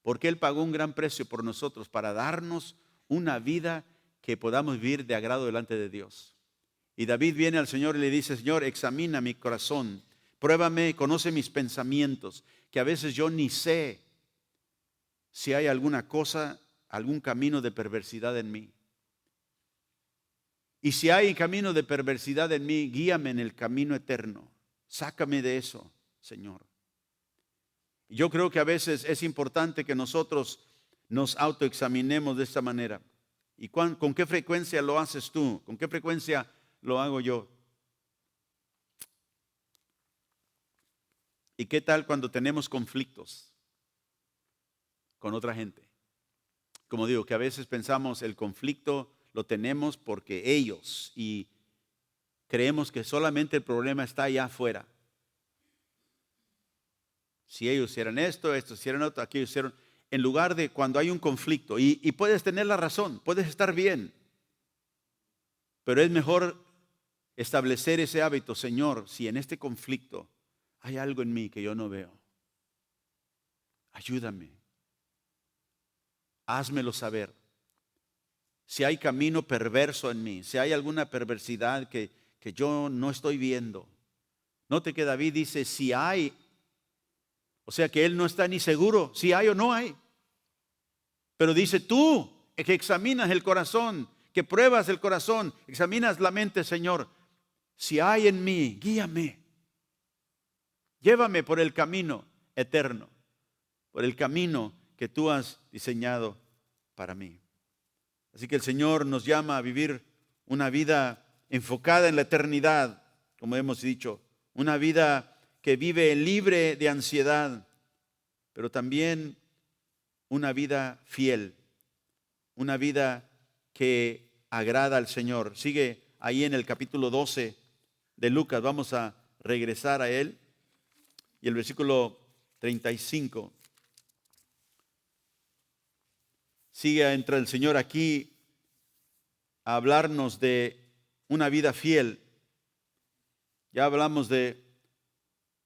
Porque Él pagó un gran precio por nosotros para darnos una vida que podamos vivir de agrado delante de Dios. Y David viene al Señor y le dice, Señor, examina mi corazón, pruébame, conoce mis pensamientos, que a veces yo ni sé si hay alguna cosa, algún camino de perversidad en mí. Y si hay camino de perversidad en mí, guíame en el camino eterno. Sácame de eso, Señor. Yo creo que a veces es importante que nosotros nos autoexaminemos de esta manera. ¿Y con qué frecuencia lo haces tú? ¿Con qué frecuencia lo hago yo? ¿Y qué tal cuando tenemos conflictos con otra gente? Como digo, que a veces pensamos el conflicto lo tenemos porque ellos, y creemos que solamente el problema está allá afuera. Si ellos hicieran esto, estos hicieran otro, aquellos hicieron, en lugar de cuando hay un conflicto, y puedes tener la razón, puedes estar bien, pero es mejor establecer ese hábito, Señor, si en este conflicto hay algo en mí que yo no veo, ayúdame, házmelo saber. Si hay camino perverso en mí, si hay alguna perversidad que yo no estoy viendo. Note que David dice, si hay. O sea que él no está ni seguro si hay o no hay. Pero dice, tú que examinas el corazón, que pruebas el corazón, examinas la mente, Señor, si hay en mí, guíame. Llévame por el camino eterno, por el camino que tú has diseñado para mí. Así que el Señor nos llama a vivir una vida enfocada en la eternidad, como hemos dicho, una vida que vive libre de ansiedad, pero también una vida fiel, una vida que agrada al Señor. Sigue ahí en el capítulo 12 de Lucas, vamos a regresar a él, y el versículo 35. Sigue, entra el Señor aquí a hablarnos de una vida fiel. Ya hablamos de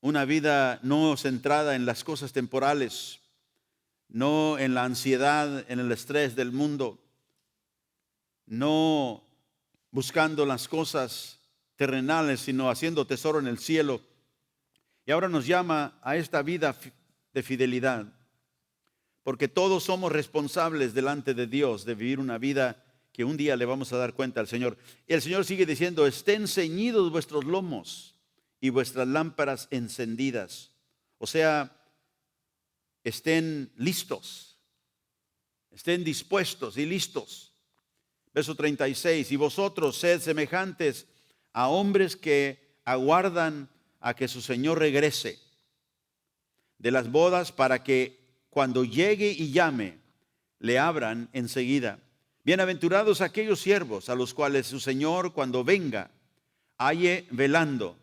una vida no centrada en las cosas temporales, no en la ansiedad, en el estrés del mundo, no buscando las cosas terrenales, sino haciendo tesoro en el cielo. Y ahora nos llama a esta vida de fidelidad, porque todos somos responsables delante de Dios de vivir una vida que un día le vamos a dar cuenta al Señor. Y el Señor sigue diciendo: estén ceñidos vuestros lomos y vuestras lámparas encendidas. O sea, estén listos, estén dispuestos y listos. Verso 36, y vosotros sed semejantes a hombres que aguardan a que su Señor regrese de las bodas, para que cuando llegue y llame, le abran enseguida. Bienaventurados aquellos siervos a los cuales su Señor, cuando venga, halle velando.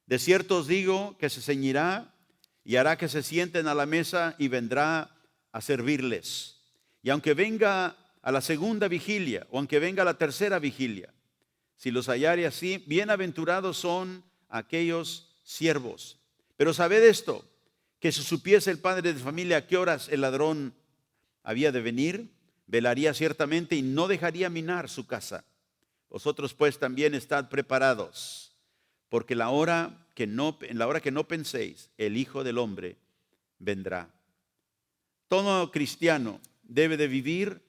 De cierto os digo que se ceñirá y hará que se sienten a la mesa y vendrá a servirles. Y aunque venga a la segunda vigilia o aunque venga a la tercera vigilia, si los hallare así, bienaventurados son aquellos siervos. Pero sabed esto, que si supiese el padre de familia a qué horas el ladrón había de venir, velaría ciertamente y no dejaría minar su casa. Vosotros pues también estad preparados, porque en la hora que no penséis, el Hijo del Hombre vendrá. Todo cristiano debe de vivir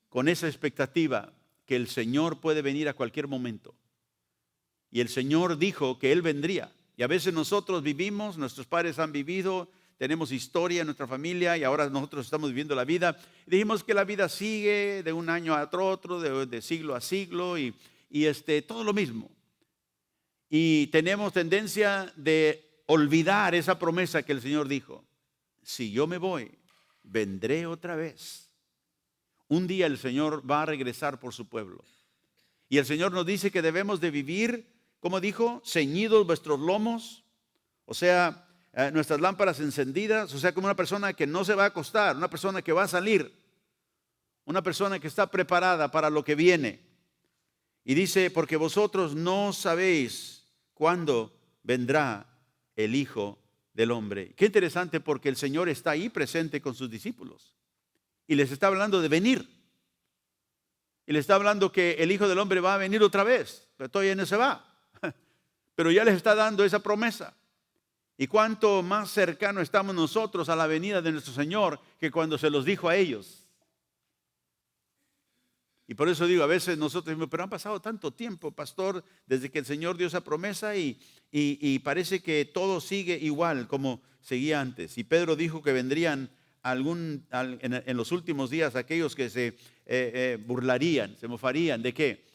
con esa expectativa que el Señor puede venir a cualquier momento. Y el Señor dijo que Él vendría. Y a veces nosotros vivimos, nuestros padres han vivido, tenemos historia en nuestra familia y ahora nosotros estamos viviendo la vida. Y dijimos que la vida sigue de un año a otro, de siglo a siglo y todo lo mismo. Y tenemos tendencia de olvidar esa promesa que el Señor dijo: si yo me voy, vendré otra vez. Un día el Señor va a regresar por su pueblo. Y el Señor nos dice que debemos de vivir, como dijo, ceñidos vuestros lomos, o sea, nuestras lámparas encendidas, o sea, como una persona que no se va a acostar, una persona que va a salir, una persona que está preparada para lo que viene. Y dice: porque vosotros no sabéis cuándo vendrá el Hijo del Hombre. Qué interesante, porque el Señor está ahí presente con sus discípulos y les está hablando de venir. Y les está hablando que el Hijo del Hombre va a venir otra vez, pero todavía no se va. Pero ya les está dando esa promesa. Y cuánto más cercano estamos nosotros a la venida de nuestro Señor que cuando se los dijo a ellos. Y por eso digo, a veces nosotros decimos: pero han pasado tanto tiempo, pastor, desde que el Señor dio esa promesa y parece que todo sigue igual como seguía antes. Y Pedro dijo que vendrían en los últimos días aquellos que se burlarían, se mofarían. ¿De qué?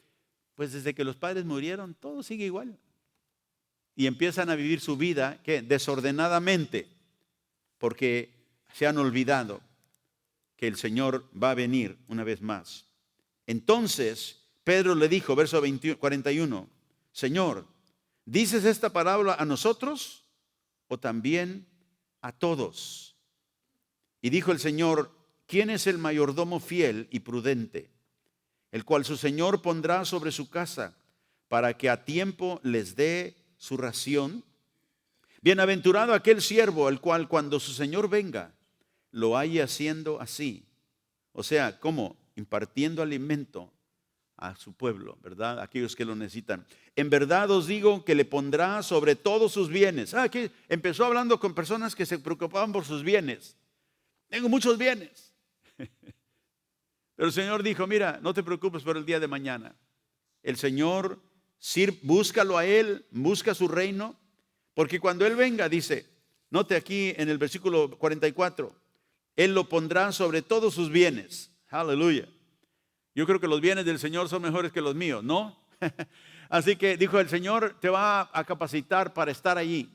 Pues desde que los padres murieron, todo sigue igual. Y empiezan a vivir su vida, ¿qué? Desordenadamente, porque se han olvidado que el Señor va a venir una vez más. Entonces Pedro le dijo, verso 41, Señor, ¿dices esta palabra a nosotros o también a todos? Y dijo el Señor: ¿quién es el mayordomo fiel y prudente, el cual su Señor pondrá sobre su casa para que a tiempo les dé su ración? Bienaventurado aquel siervo, el cual cuando su Señor venga, lo halle haciendo así. O sea, ¿cómo? Impartiendo alimento a su pueblo, ¿verdad? Aquellos que lo necesitan. En verdad os digo que le pondrá sobre todos sus bienes. Aquí empezó hablando con personas que se preocupaban por sus bienes. Tengo muchos bienes. Pero el Señor dijo: mira, no te preocupes por el día de mañana. El Señor, búscalo a Él, busca su reino, porque cuando Él venga, dice, note aquí en el versículo 44, Él lo pondrá sobre todos sus bienes. Aleluya. Yo creo que los bienes del Señor son mejores que los míos, ¿no? Así que dijo, el Señor te va a capacitar para estar allí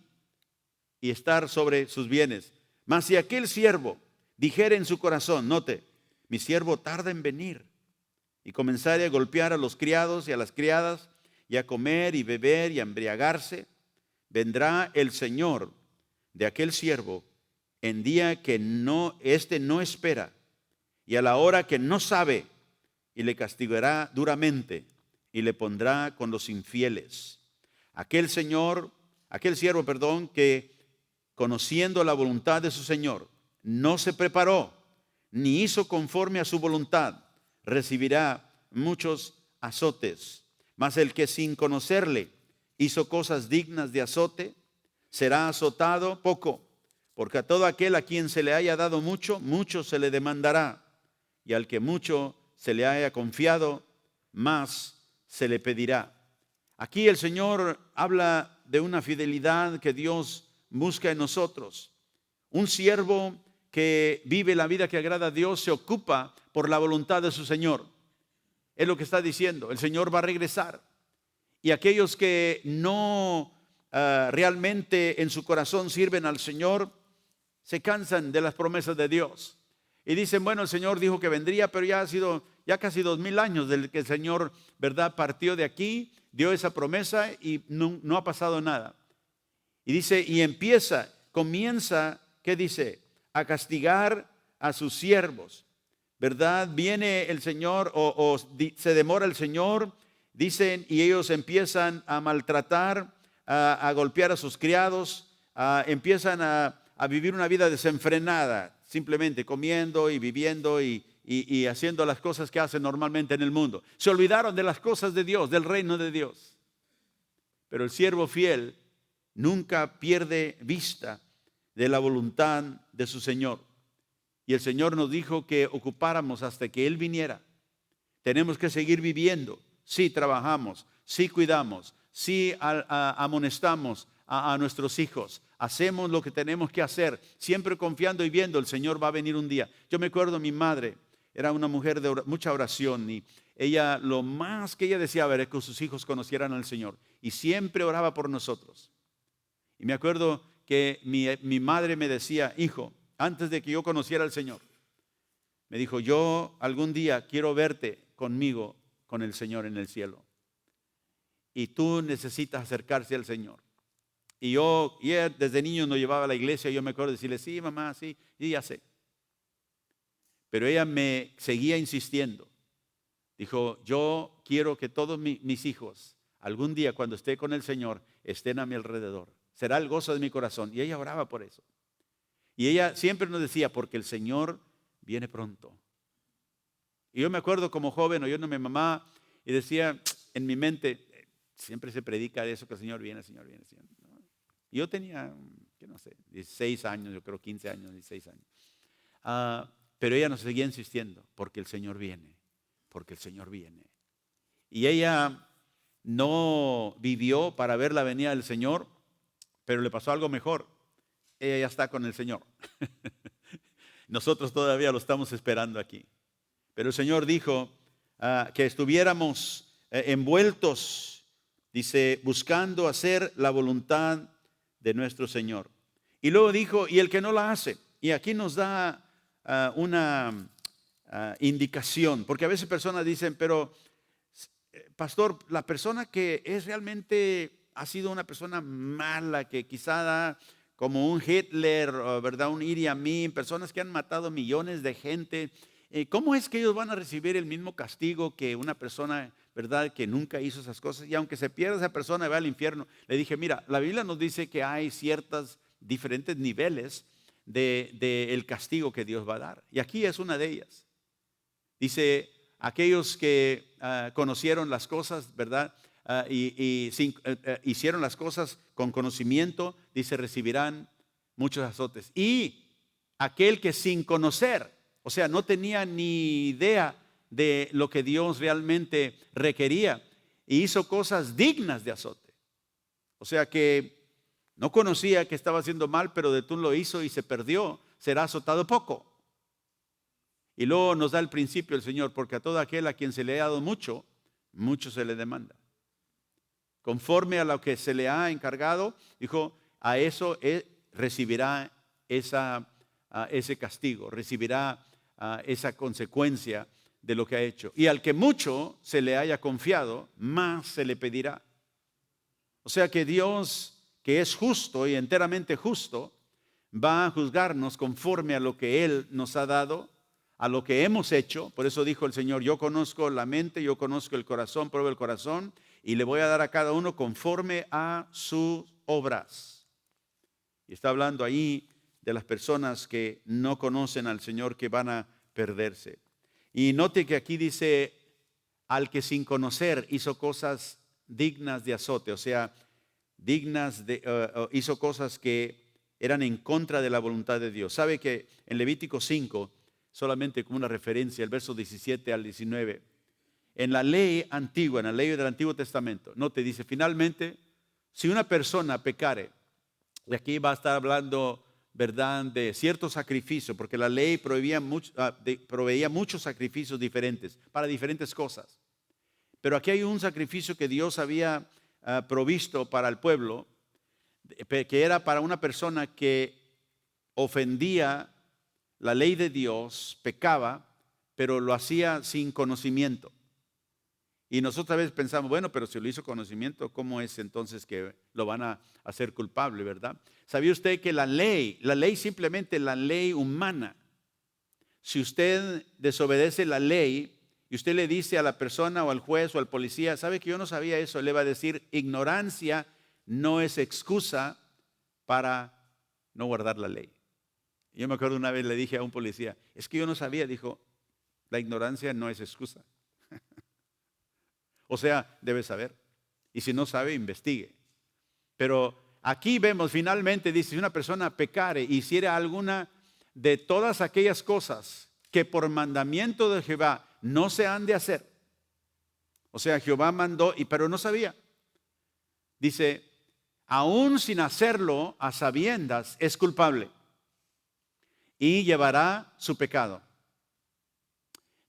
y estar sobre sus bienes. Mas si aquel siervo dijere en su corazón, note, mi siervo tarda en venir, y comenzare a golpear a los criados y a las criadas, y a comer y beber y a embriagarse, vendrá el Señor de aquel siervo en día que éste no espera, y a la hora que no sabe, y le castigará duramente, y le pondrá con los infieles. Aquel siervo, que conociendo la voluntad de su Señor, no se preparó, ni hizo conforme a su voluntad, recibirá muchos azotes. Mas el que sin conocerle hizo cosas dignas de azote, será azotado poco, porque a todo aquel a quien se le haya dado mucho, mucho se le demandará, y al que mucho se le haya confiado, más se le pedirá. Aquí el Señor habla de una fidelidad que Dios busca en nosotros. Un siervo que vive la vida que agrada a Dios se ocupa por la voluntad de su Señor. Es lo que está diciendo. El Señor va a regresar. Y aquellos que no realmente en su corazón sirven al Señor, se cansan de las promesas de Dios. Y dicen, bueno, el Señor dijo que vendría, pero ya ha sido casi 2000 años desde que el Señor, ¿verdad?, partió de aquí, dio esa promesa y no ha pasado nada. Y dice, comienza, ¿qué dice? A castigar a sus siervos, ¿verdad? Viene el Señor se demora el Señor, dicen, y ellos empiezan a maltratar, a golpear a sus criados, empiezan a vivir una vida desenfrenada, simplemente comiendo y viviendo y haciendo las cosas que hacen normalmente en el mundo. Se olvidaron de las cosas de Dios, del reino de Dios. Pero el siervo fiel nunca pierde vista de la voluntad de su Señor. Y el Señor nos dijo que ocupáramos hasta que Él viniera. Tenemos que seguir viviendo. Sí trabajamos, sí cuidamos, sí amonestamos a nuestros hijos. Hacemos lo que tenemos que hacer, siempre confiando y viendo, el Señor va a venir un día. Yo me acuerdo, mi madre era una mujer de mucha oración y ella, lo más que ella deseaba era que sus hijos conocieran al Señor y siempre oraba por nosotros. Y me acuerdo que mi madre me decía, hijo, antes de que yo conociera al Señor, me dijo, yo algún día quiero verte conmigo, con el Señor en el cielo. Y tú necesitas acercarse al Señor. Y ella desde niño nos llevaba a la iglesia, y yo me acuerdo de decirle, sí, mamá, sí, y ya sé. Pero ella me seguía insistiendo. Dijo, yo quiero que todos mis hijos, algún día cuando esté con el Señor, estén a mi alrededor. Será el gozo de mi corazón. Y ella oraba por eso. Y ella siempre nos decía, porque el Señor viene pronto. Y yo me acuerdo como joven, oyendo a mi mamá, y decía en mi mente, siempre se predica de eso, que el Señor viene, el Señor viene, el Señor viene. Y yo tenía, que no sé, 16 años, yo creo 15 años, 16 años. Pero ella nos seguía insistiendo, porque el Señor viene, porque el Señor viene. Y ella no vivió para ver la venida del Señor, pero le pasó algo mejor. Ella ya está con el Señor. Nosotros todavía lo estamos esperando aquí. Pero el Señor dijo que estuviéramos envueltos, dice, buscando hacer la voluntad de nuestro Señor. Y luego dijo, y el que no la hace. Y aquí nos da una indicación, porque a veces personas dicen, pero pastor, la persona que es realmente ha sido una persona mala, que quizá da como un Hitler, ¿verdad? Un Idi Amin, personas que han matado millones de gente. ¿Cómo es que ellos van a recibir el mismo castigo que una persona, ¿verdad?, que nunca hizo esas cosas? Y aunque se pierda esa persona y va al infierno. Le dije, mira, la Biblia nos dice que hay ciertos diferentes niveles del castigo que Dios va a dar. Y aquí es una de ellas. Dice, aquellos que conocieron las cosas, ¿verdad?, hicieron las cosas con conocimiento, dice, recibirán muchos azotes. Y aquel que sin conocer, o sea, no tenía ni idea de lo que Dios realmente requería, y hizo cosas dignas de azote. O sea que no conocía que estaba haciendo mal, pero de tú lo hizo y se perdió, será azotado poco. Y luego nos da el principio el Señor, porque a todo aquel a quien se le ha dado mucho, mucho se le demanda. conforme a lo que se le ha encargado, dijo, a eso recibirá ese castigo, recibirá esa consecuencia de lo que ha hecho. Y al que mucho se le haya confiado, más se le pedirá. O sea que Dios, que es justo y enteramente justo, va a juzgarnos conforme a lo que Él nos ha dado, a lo que hemos hecho. Por eso dijo el Señor, yo conozco la mente, yo conozco el corazón, pruebo el corazón, y le voy a dar a cada uno conforme a sus obras. Y está hablando ahí de las personas que no conocen al Señor, que van a perderse. Y note que aquí dice, al que sin conocer hizo cosas dignas de azote, o sea, hizo cosas que eran en contra de la voluntad de Dios. Sabe que en Levítico 5, solamente como una referencia, el verso 17 al 19, en la ley antigua, en la ley del Antiguo Testamento, no te dice, finalmente, si una persona pecare, y aquí va a estar hablando, ¿verdad?, de ciertos sacrificios, porque la ley proveía muchos sacrificios diferentes, para diferentes cosas. Pero aquí hay un sacrificio que Dios había provisto para el pueblo, que era para una persona que ofendía la ley de Dios, pecaba, pero lo hacía sin conocimiento. Y nosotros a veces pensamos, bueno, pero si lo hizo conocimiento, ¿cómo es entonces que lo van a hacer culpable, verdad? ¿Sabía usted que la ley simplemente la ley humana, si usted desobedece la ley y usted le dice a la persona o al juez o al policía, ¿sabe que yo no sabía eso? Le va a decir, ignorancia no es excusa para no guardar la ley. Yo me acuerdo una vez le dije a un policía, es que yo no sabía, dijo, la ignorancia no es excusa. O sea, debe saber. Y si no sabe, investigue. Pero aquí vemos, finalmente dice, si una persona pecare, hiciera alguna de todas aquellas cosas que por mandamiento de Jehová no se han de hacer. O sea, Jehová mandó, pero no sabía. Dice, aún sin hacerlo a sabiendas, es culpable y llevará su pecado.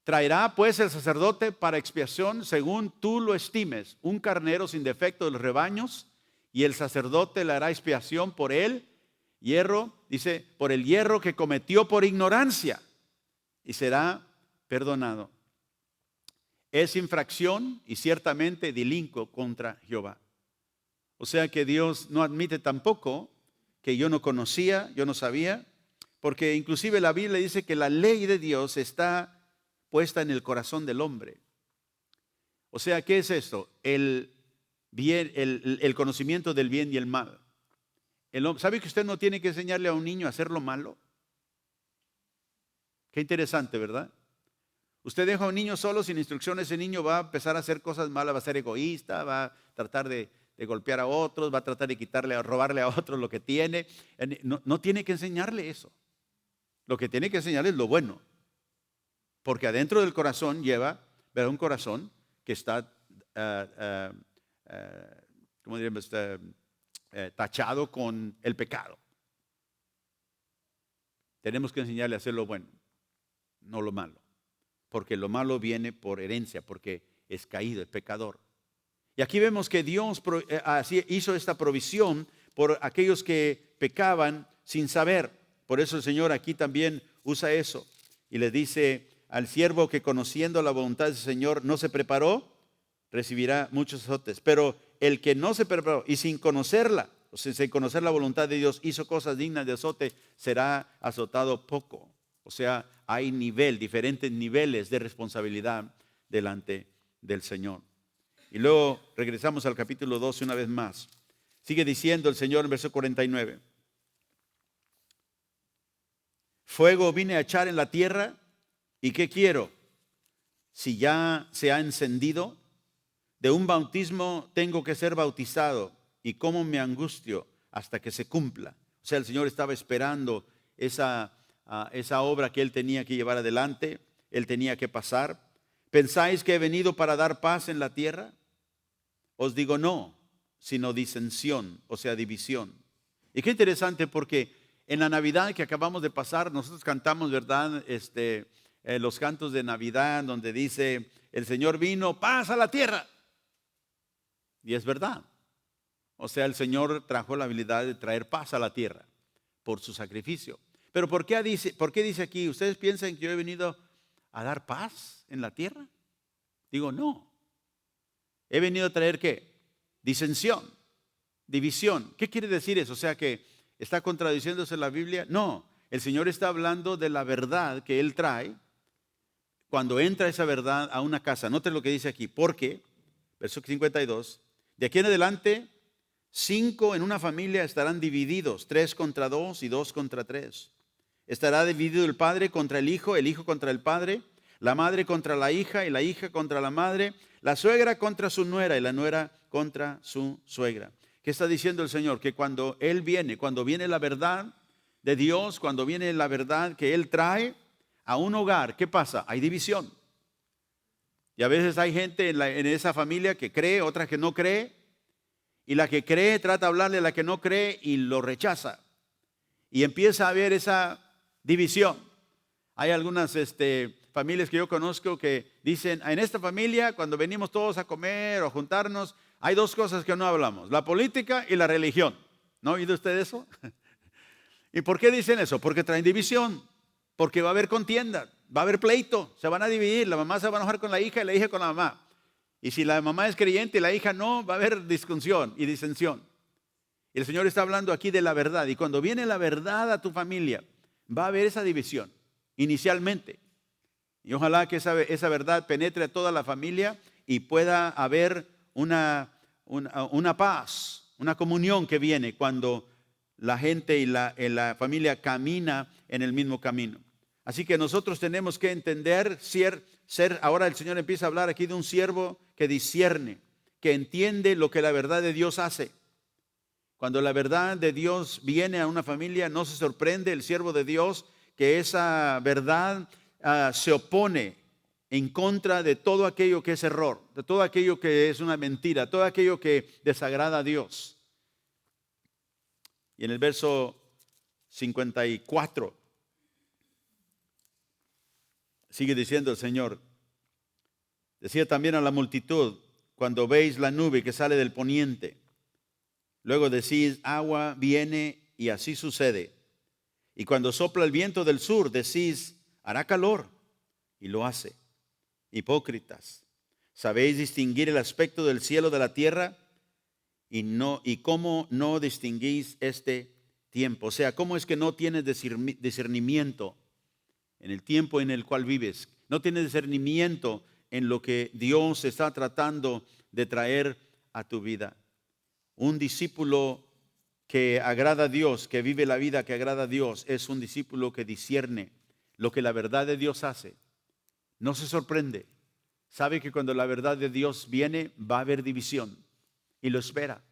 Traerá pues el sacerdote para expiación según tú lo estimes, un carnero sin defecto de los rebaños, y el sacerdote le hará expiación por él, dice, por el hierro que cometió por ignorancia, y será perdonado. Es infracción y ciertamente delinco contra Jehová. O sea que Dios no admite tampoco que yo no conocía, yo no sabía, porque inclusive la Biblia dice que la ley de Dios está puesta en el corazón del hombre. O sea, ¿qué es esto? El conocimiento del bien y el mal. ¿Sabe que usted no tiene que enseñarle a un niño a hacer lo malo? Qué interesante, ¿verdad? Usted deja a un niño solo sin instrucciones, ese niño va a empezar a hacer cosas malas, va a ser egoísta, va a tratar de golpear a otros, va a tratar de robarle a otros lo que tiene. No tiene que enseñarle eso. Lo que tiene que enseñarle es lo bueno. Porque adentro del corazón lleva, ¿verdad?, un corazón que está, ¿cómo diríamos? Tachado con el pecado. Tenemos que enseñarle a hacer lo bueno, no lo malo. Porque lo malo viene por herencia, porque es caído, es pecador. Y aquí vemos que Dios así hizo esta provisión por aquellos que pecaban sin saber. Por eso el Señor aquí también usa eso. Y le dice al siervo que conociendo la voluntad del Señor no se preparó, recibirá muchos azotes. Pero el que no se preparó y sin conocerla, o sea, sin conocer la voluntad de Dios, hizo cosas dignas de azote, será azotado poco. O sea, hay diferentes niveles de responsabilidad delante del Señor. Y luego regresamos al capítulo 12 una vez más. Sigue diciendo el Señor en verso 49. Fuego vine a echar en la tierra, ¿y qué quiero? Si ya se ha encendido, de un bautismo tengo que ser bautizado, y cómo me angustio hasta que se cumpla. O sea, el Señor estaba esperando esa obra que Él tenía que llevar adelante, Él tenía que pasar. ¿Pensáis que he venido para dar paz en la tierra? Os digo no, sino disensión, o sea, división. Y qué interesante, porque en la Navidad que acabamos de pasar, nosotros cantamos, ¿verdad? Los cantos de Navidad donde dice, el Señor vino, paz a la tierra. Y es verdad, O sea, el Señor trajo la habilidad de traer paz a la tierra por su sacrificio. Pero ¿por qué dice aquí, ustedes piensan que yo he venido a dar paz en la tierra? Digo, no. He venido a traer ¿qué? Disensión, división. ¿Qué quiere decir eso? O sea, que está contradiciéndose la Biblia. No, el Señor está hablando de la verdad que Él trae cuando entra esa verdad a una casa. Noten lo que dice aquí, porque, verso 52, de aquí en adelante, 5 en una familia estarán divididos, 3 contra 2 y 2 contra 3. Estará dividido el padre contra el hijo contra el padre, la madre contra la hija y la hija contra la madre, la suegra contra su nuera y la nuera contra su suegra. ¿Qué está diciendo el Señor? Que cuando Él viene, cuando viene la verdad de Dios, cuando viene la verdad que Él trae a un hogar, ¿qué pasa? Hay división. Y a veces hay gente en esa familia que cree, otra que no cree, y la que cree trata de hablarle a la que no cree y lo rechaza. Y empieza a haber esa división. Hay algunas familias que yo conozco que dicen, en esta familia cuando venimos todos a comer o a juntarnos, hay 2 cosas que no hablamos, la política y la religión. ¿No ha oído usted eso? ¿Y por qué dicen eso? Porque traen división, porque va a haber contienda, va a haber pleito, se van a dividir, la mamá se va a enojar con la hija y la hija con la mamá. Y si la mamá es creyente y la hija no, va a haber discusión y disensión. Y el Señor está hablando aquí de la verdad. Y cuando viene la verdad a tu familia, va a haber esa división inicialmente. Y ojalá que esa verdad penetre a toda la familia y pueda haber una paz, una comunión que viene cuando la gente y la familia camina en el mismo camino. Así que nosotros tenemos que entender, ahora el Señor empieza a hablar aquí de un siervo que discierne, que entiende lo que la verdad de Dios hace. Cuando la verdad de Dios viene a una familia, no se sorprende el siervo de Dios que esa verdad se opone en contra de todo aquello que es error, de todo aquello que es una mentira, todo aquello que desagrada a Dios. Y en el verso 54 sigue diciendo el Señor, decía también a la multitud, cuando veis la nube que sale del poniente, luego decís, agua viene y así sucede. Y cuando sopla el viento del sur, decís, hará calor, y lo hace. Hipócritas, ¿sabéis distinguir el aspecto del cielo de la tierra? Y cómo no distinguís este tiempo. O sea, ¿cómo es que no tienes discernimiento en el tiempo en el cual vives? No tienes discernimiento en lo que Dios está tratando de traer a tu vida. Un discípulo que agrada a Dios, que vive la vida que agrada a Dios, es un discípulo que discierne lo que la verdad de Dios hace. No se sorprende. Sabe que cuando la verdad de Dios viene, va a haber división. Y lo espera.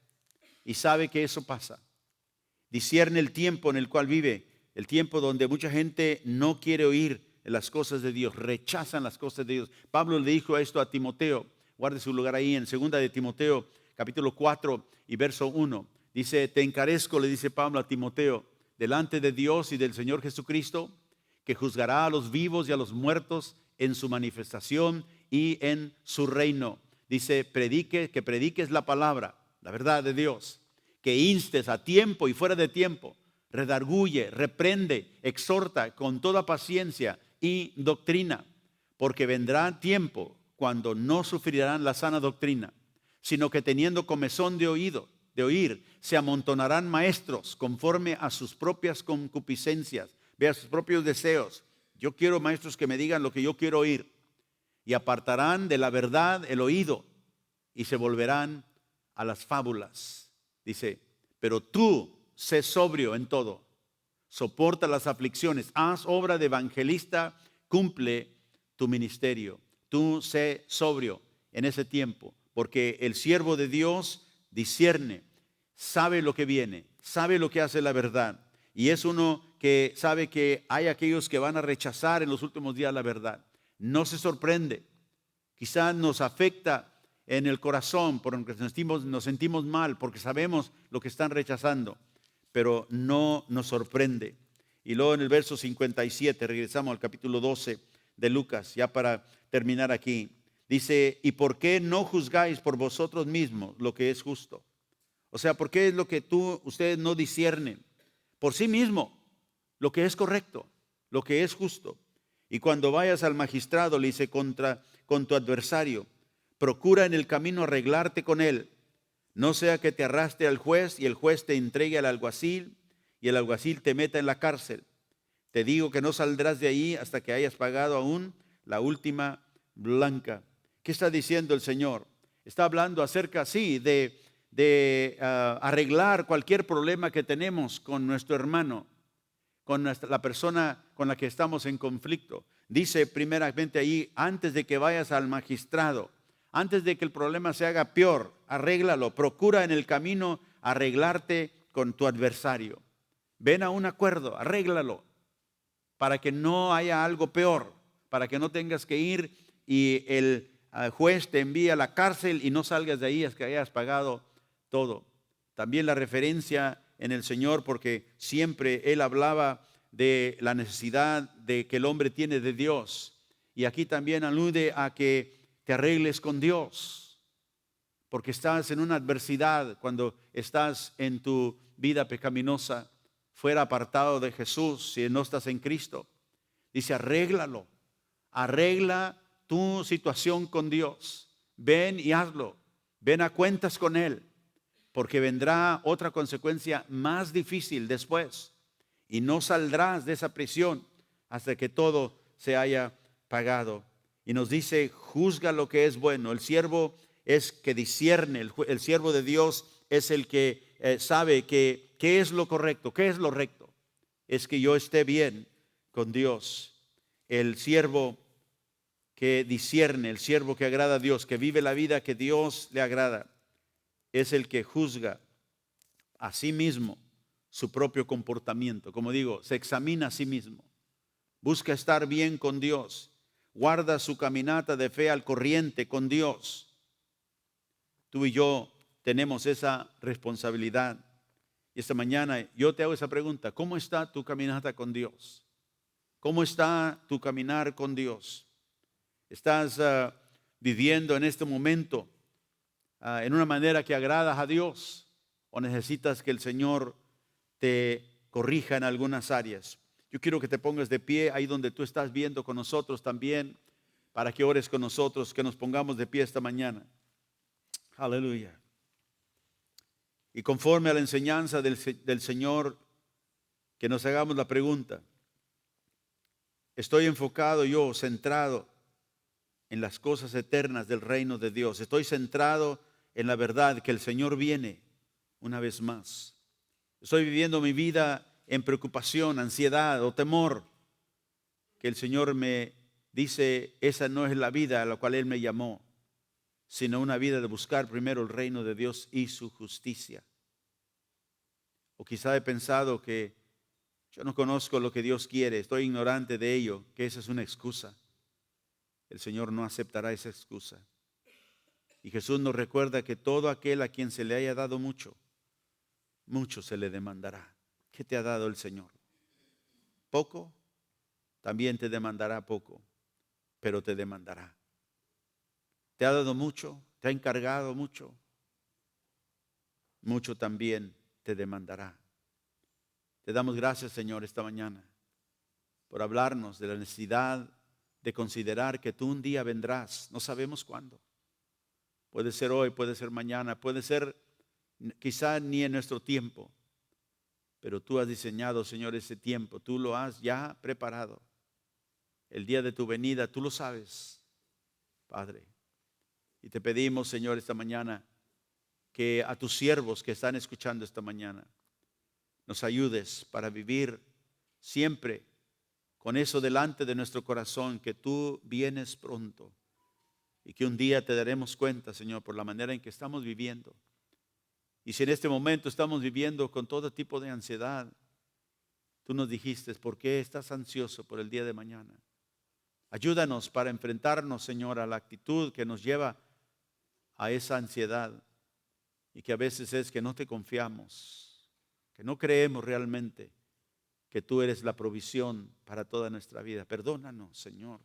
Y sabe que eso pasa. Discierne el tiempo en el cual vive. El tiempo donde mucha gente no quiere oír las cosas de Dios. Rechazan las cosas de Dios. Pablo le dijo esto a Timoteo. Guarde su lugar ahí en 2 de Timoteo, capítulo 4 y verso 1. Dice, te encarezco, le dice Pablo a Timoteo, delante de Dios y del Señor Jesucristo, que juzgará a los vivos y a los muertos en su manifestación y en su reino. Dice, que prediques la palabra, la verdad de Dios, que instes a tiempo y fuera de tiempo, redarguye, reprende, exhorta con toda paciencia y doctrina, porque vendrá tiempo cuando no sufrirán la sana doctrina, sino que teniendo comezón de oír, se amontonarán maestros conforme a sus propias concupiscencias, a sus propios deseos. Yo quiero maestros que me digan lo que yo quiero oír, y apartarán de la verdad el oído y se volverán a las fábulas. Dice, pero tú sé sobrio en todo, soporta las aflicciones, haz obra de evangelista, cumple tu ministerio. Tú sé sobrio en ese tiempo, porque el siervo de Dios discierne, sabe lo que viene, sabe lo que hace la verdad, y es uno que sabe que hay aquellos que van a rechazar en los últimos días la verdad. No se sorprende, quizás nos afecta en el corazón porque nos sentimos mal, porque sabemos lo que están rechazando, pero no nos sorprende. Y luego en el verso 57, regresamos al capítulo 12 de Lucas, ya para terminar aquí, dice, ¿y por qué no juzgáis por vosotros mismos lo que es justo? O sea, ¿por qué es lo que ustedes no disciernen? Por sí mismo, lo que es correcto, lo que es justo. Y cuando vayas al magistrado, le dice, con tu adversario, procura en el camino arreglarte con él. No sea que te arrastre al juez y el juez te entregue al alguacil y el alguacil te meta en la cárcel. Te digo que no saldrás de ahí hasta que hayas pagado aún la última blanca. ¿Qué está diciendo el Señor? Está hablando acerca, sí, de arreglar cualquier problema que tenemos con nuestro hermano, con la persona con la que estamos en conflicto. Dice primeramente ahí, antes de que vayas al magistrado, antes de que el problema se haga peor, arréglalo. Procura en el camino arreglarte con tu adversario. Ven a un acuerdo, arréglalo, para que no haya algo peor, para que no tengas que ir y el juez te envía a la cárcel y no salgas de ahí hasta que hayas pagado todo. También la referencia en el Señor, porque siempre Él hablaba de la necesidad de que el hombre tiene de Dios. Y aquí también alude a que te arregles con Dios, porque estás en una adversidad cuando estás en tu vida pecaminosa, fuera apartado de Jesús, si no estás en Cristo. Dice, arréglalo, arregla tu situación con Dios. Ven y hazlo, ven a cuentas con Él, porque vendrá otra consecuencia más difícil después y no saldrás de esa prisión hasta que todo se haya pagado. Y nos dice, juzga lo que es bueno. El siervo es que discierne, el siervo de Dios es el que sabe qué es lo correcto, qué es lo recto. Es que yo esté bien con Dios. El siervo que discierne, el siervo que agrada a Dios, que vive la vida que Dios le agrada, es el que juzga a sí mismo su propio comportamiento. Como digo, se examina a sí mismo, busca estar bien con Dios, guarda su caminata de fe al corriente con Dios. Tú y yo tenemos esa responsabilidad. Y esta mañana yo te hago esa pregunta: ¿cómo está tu caminata con Dios? ¿Cómo está tu caminar con Dios? ¿Estás viviendo en este momento en una manera que agradas a Dios, o necesitas que el Señor te corrija en algunas áreas? Yo quiero que te pongas de pie ahí donde tú estás viendo con nosotros también, para que ores con nosotros, que nos pongamos de pie esta mañana. Aleluya. Y conforme a la enseñanza del Señor, que nos hagamos la pregunta: ¿estoy enfocado yo, centrado en las cosas eternas del reino de Dios? ¿Estoy centrado en la verdad que el Señor viene una vez más? ¿Estoy viviendo mi vida en preocupación, ansiedad o temor? Que el Señor me dice, esa no es la vida a la cual Él me llamó, sino una vida de buscar primero el reino de Dios y su justicia. O quizá he pensado que yo no conozco lo que Dios quiere, estoy ignorante de ello, que esa es una excusa. El Señor no aceptará esa excusa. Y Jesús nos recuerda que todo aquel a quien se le haya dado mucho, mucho se le demandará. ¿Qué te ha dado el Señor? Poco, también te demandará poco, pero te demandará. ¿Te ha dado mucho? ¿Te ha encargado mucho? Mucho también te demandará. Te damos gracias, Señor, esta mañana por hablarnos de la necesidad de considerar que tú un día vendrás. No sabemos cuándo. Puede ser hoy, puede ser mañana, puede ser quizá ni en nuestro tiempo. Pero tú has diseñado, Señor, ese tiempo. Tú lo has ya preparado. El día de tu venida, tú lo sabes, Padre. Y te pedimos, Señor, esta mañana, que a tus siervos que están escuchando esta mañana, nos ayudes para vivir siempre con eso delante de nuestro corazón, que tú vienes pronto y que un día te daremos cuenta, Señor, por la manera en que estamos viviendo. Y si en este momento estamos viviendo con todo tipo de ansiedad, tú nos dijiste, ¿por qué estás ansioso por el día de mañana? Ayúdanos para enfrentarnos, Señor, a la actitud que nos lleva a esa ansiedad, y que a veces es que no te confiamos, que no creemos realmente que tú eres la provisión para toda nuestra vida. Perdónanos, Señor.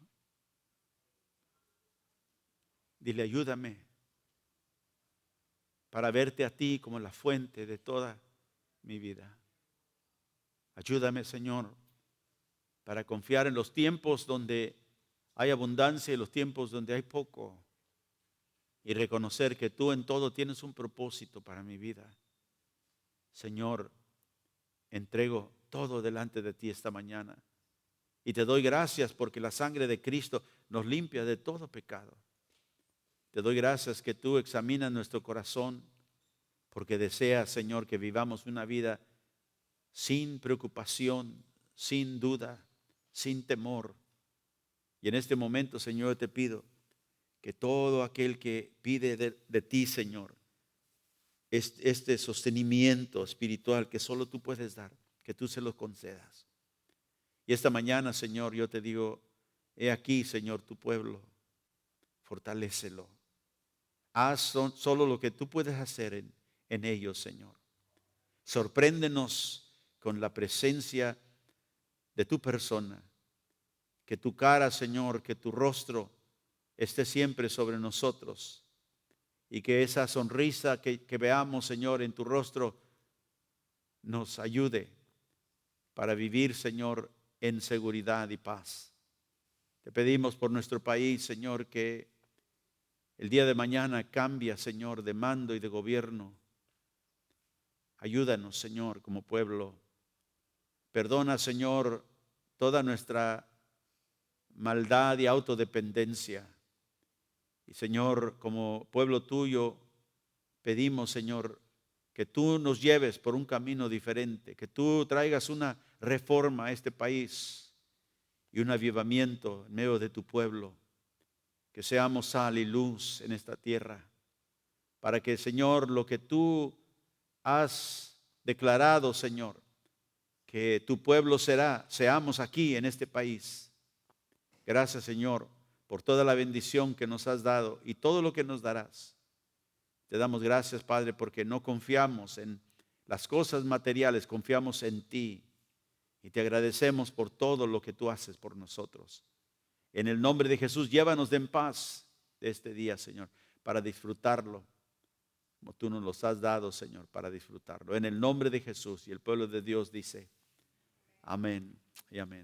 Dile, ayúdame. para verte a ti como la fuente de toda mi vida. Ayúdame, Señor, para confiar en los tiempos donde hay abundancia y los tiempos donde hay poco. Y reconocer que tú en todo tienes un propósito para mi vida. Señor, entrego todo delante de ti esta mañana. Y te doy gracias porque la sangre de Cristo nos limpia de todo pecado. Te doy gracias que tú examinas nuestro corazón porque deseas, Señor, que vivamos una vida sin preocupación, sin duda, sin temor. Y en este momento, Señor, te pido que todo aquel que pide de ti, Señor, este sostenimiento espiritual que solo tú puedes dar, que tú se lo concedas. Y esta mañana, Señor, yo te digo, he aquí, Señor, tu pueblo, fortalécelo. Haz solo lo que tú puedes hacer en ellos, Señor. Sorpréndenos con la presencia de tu persona. Que tu cara, Señor, que tu rostro esté siempre sobre nosotros. Y que esa sonrisa que veamos, Señor, en tu rostro nos ayude para vivir, Señor, en seguridad y paz. Te pedimos por nuestro país, Señor, que el día de mañana cambia, Señor, de mando y de gobierno. Ayúdanos, Señor, como pueblo. Perdona, Señor, toda nuestra maldad y autodependencia. Y, Señor, como pueblo tuyo, pedimos, Señor, que tú nos lleves por un camino diferente, que tú traigas una reforma a este país y un avivamiento en medio de tu pueblo, que seamos sal y luz en esta tierra, para que, Señor, lo que tú has declarado, Señor, que tu pueblo seamos aquí en este país. Gracias, Señor, por toda la bendición que nos has dado y todo lo que nos darás. Te damos gracias, Padre, porque no confiamos en las cosas materiales, confiamos en ti. Y te agradecemos por todo lo que tú haces por nosotros. En el nombre de Jesús, llévanos en paz de este día, Señor, para disfrutarlo, como tú nos los has dado, Señor, para disfrutarlo. En el nombre de Jesús, y el pueblo de Dios dice, amén y amén.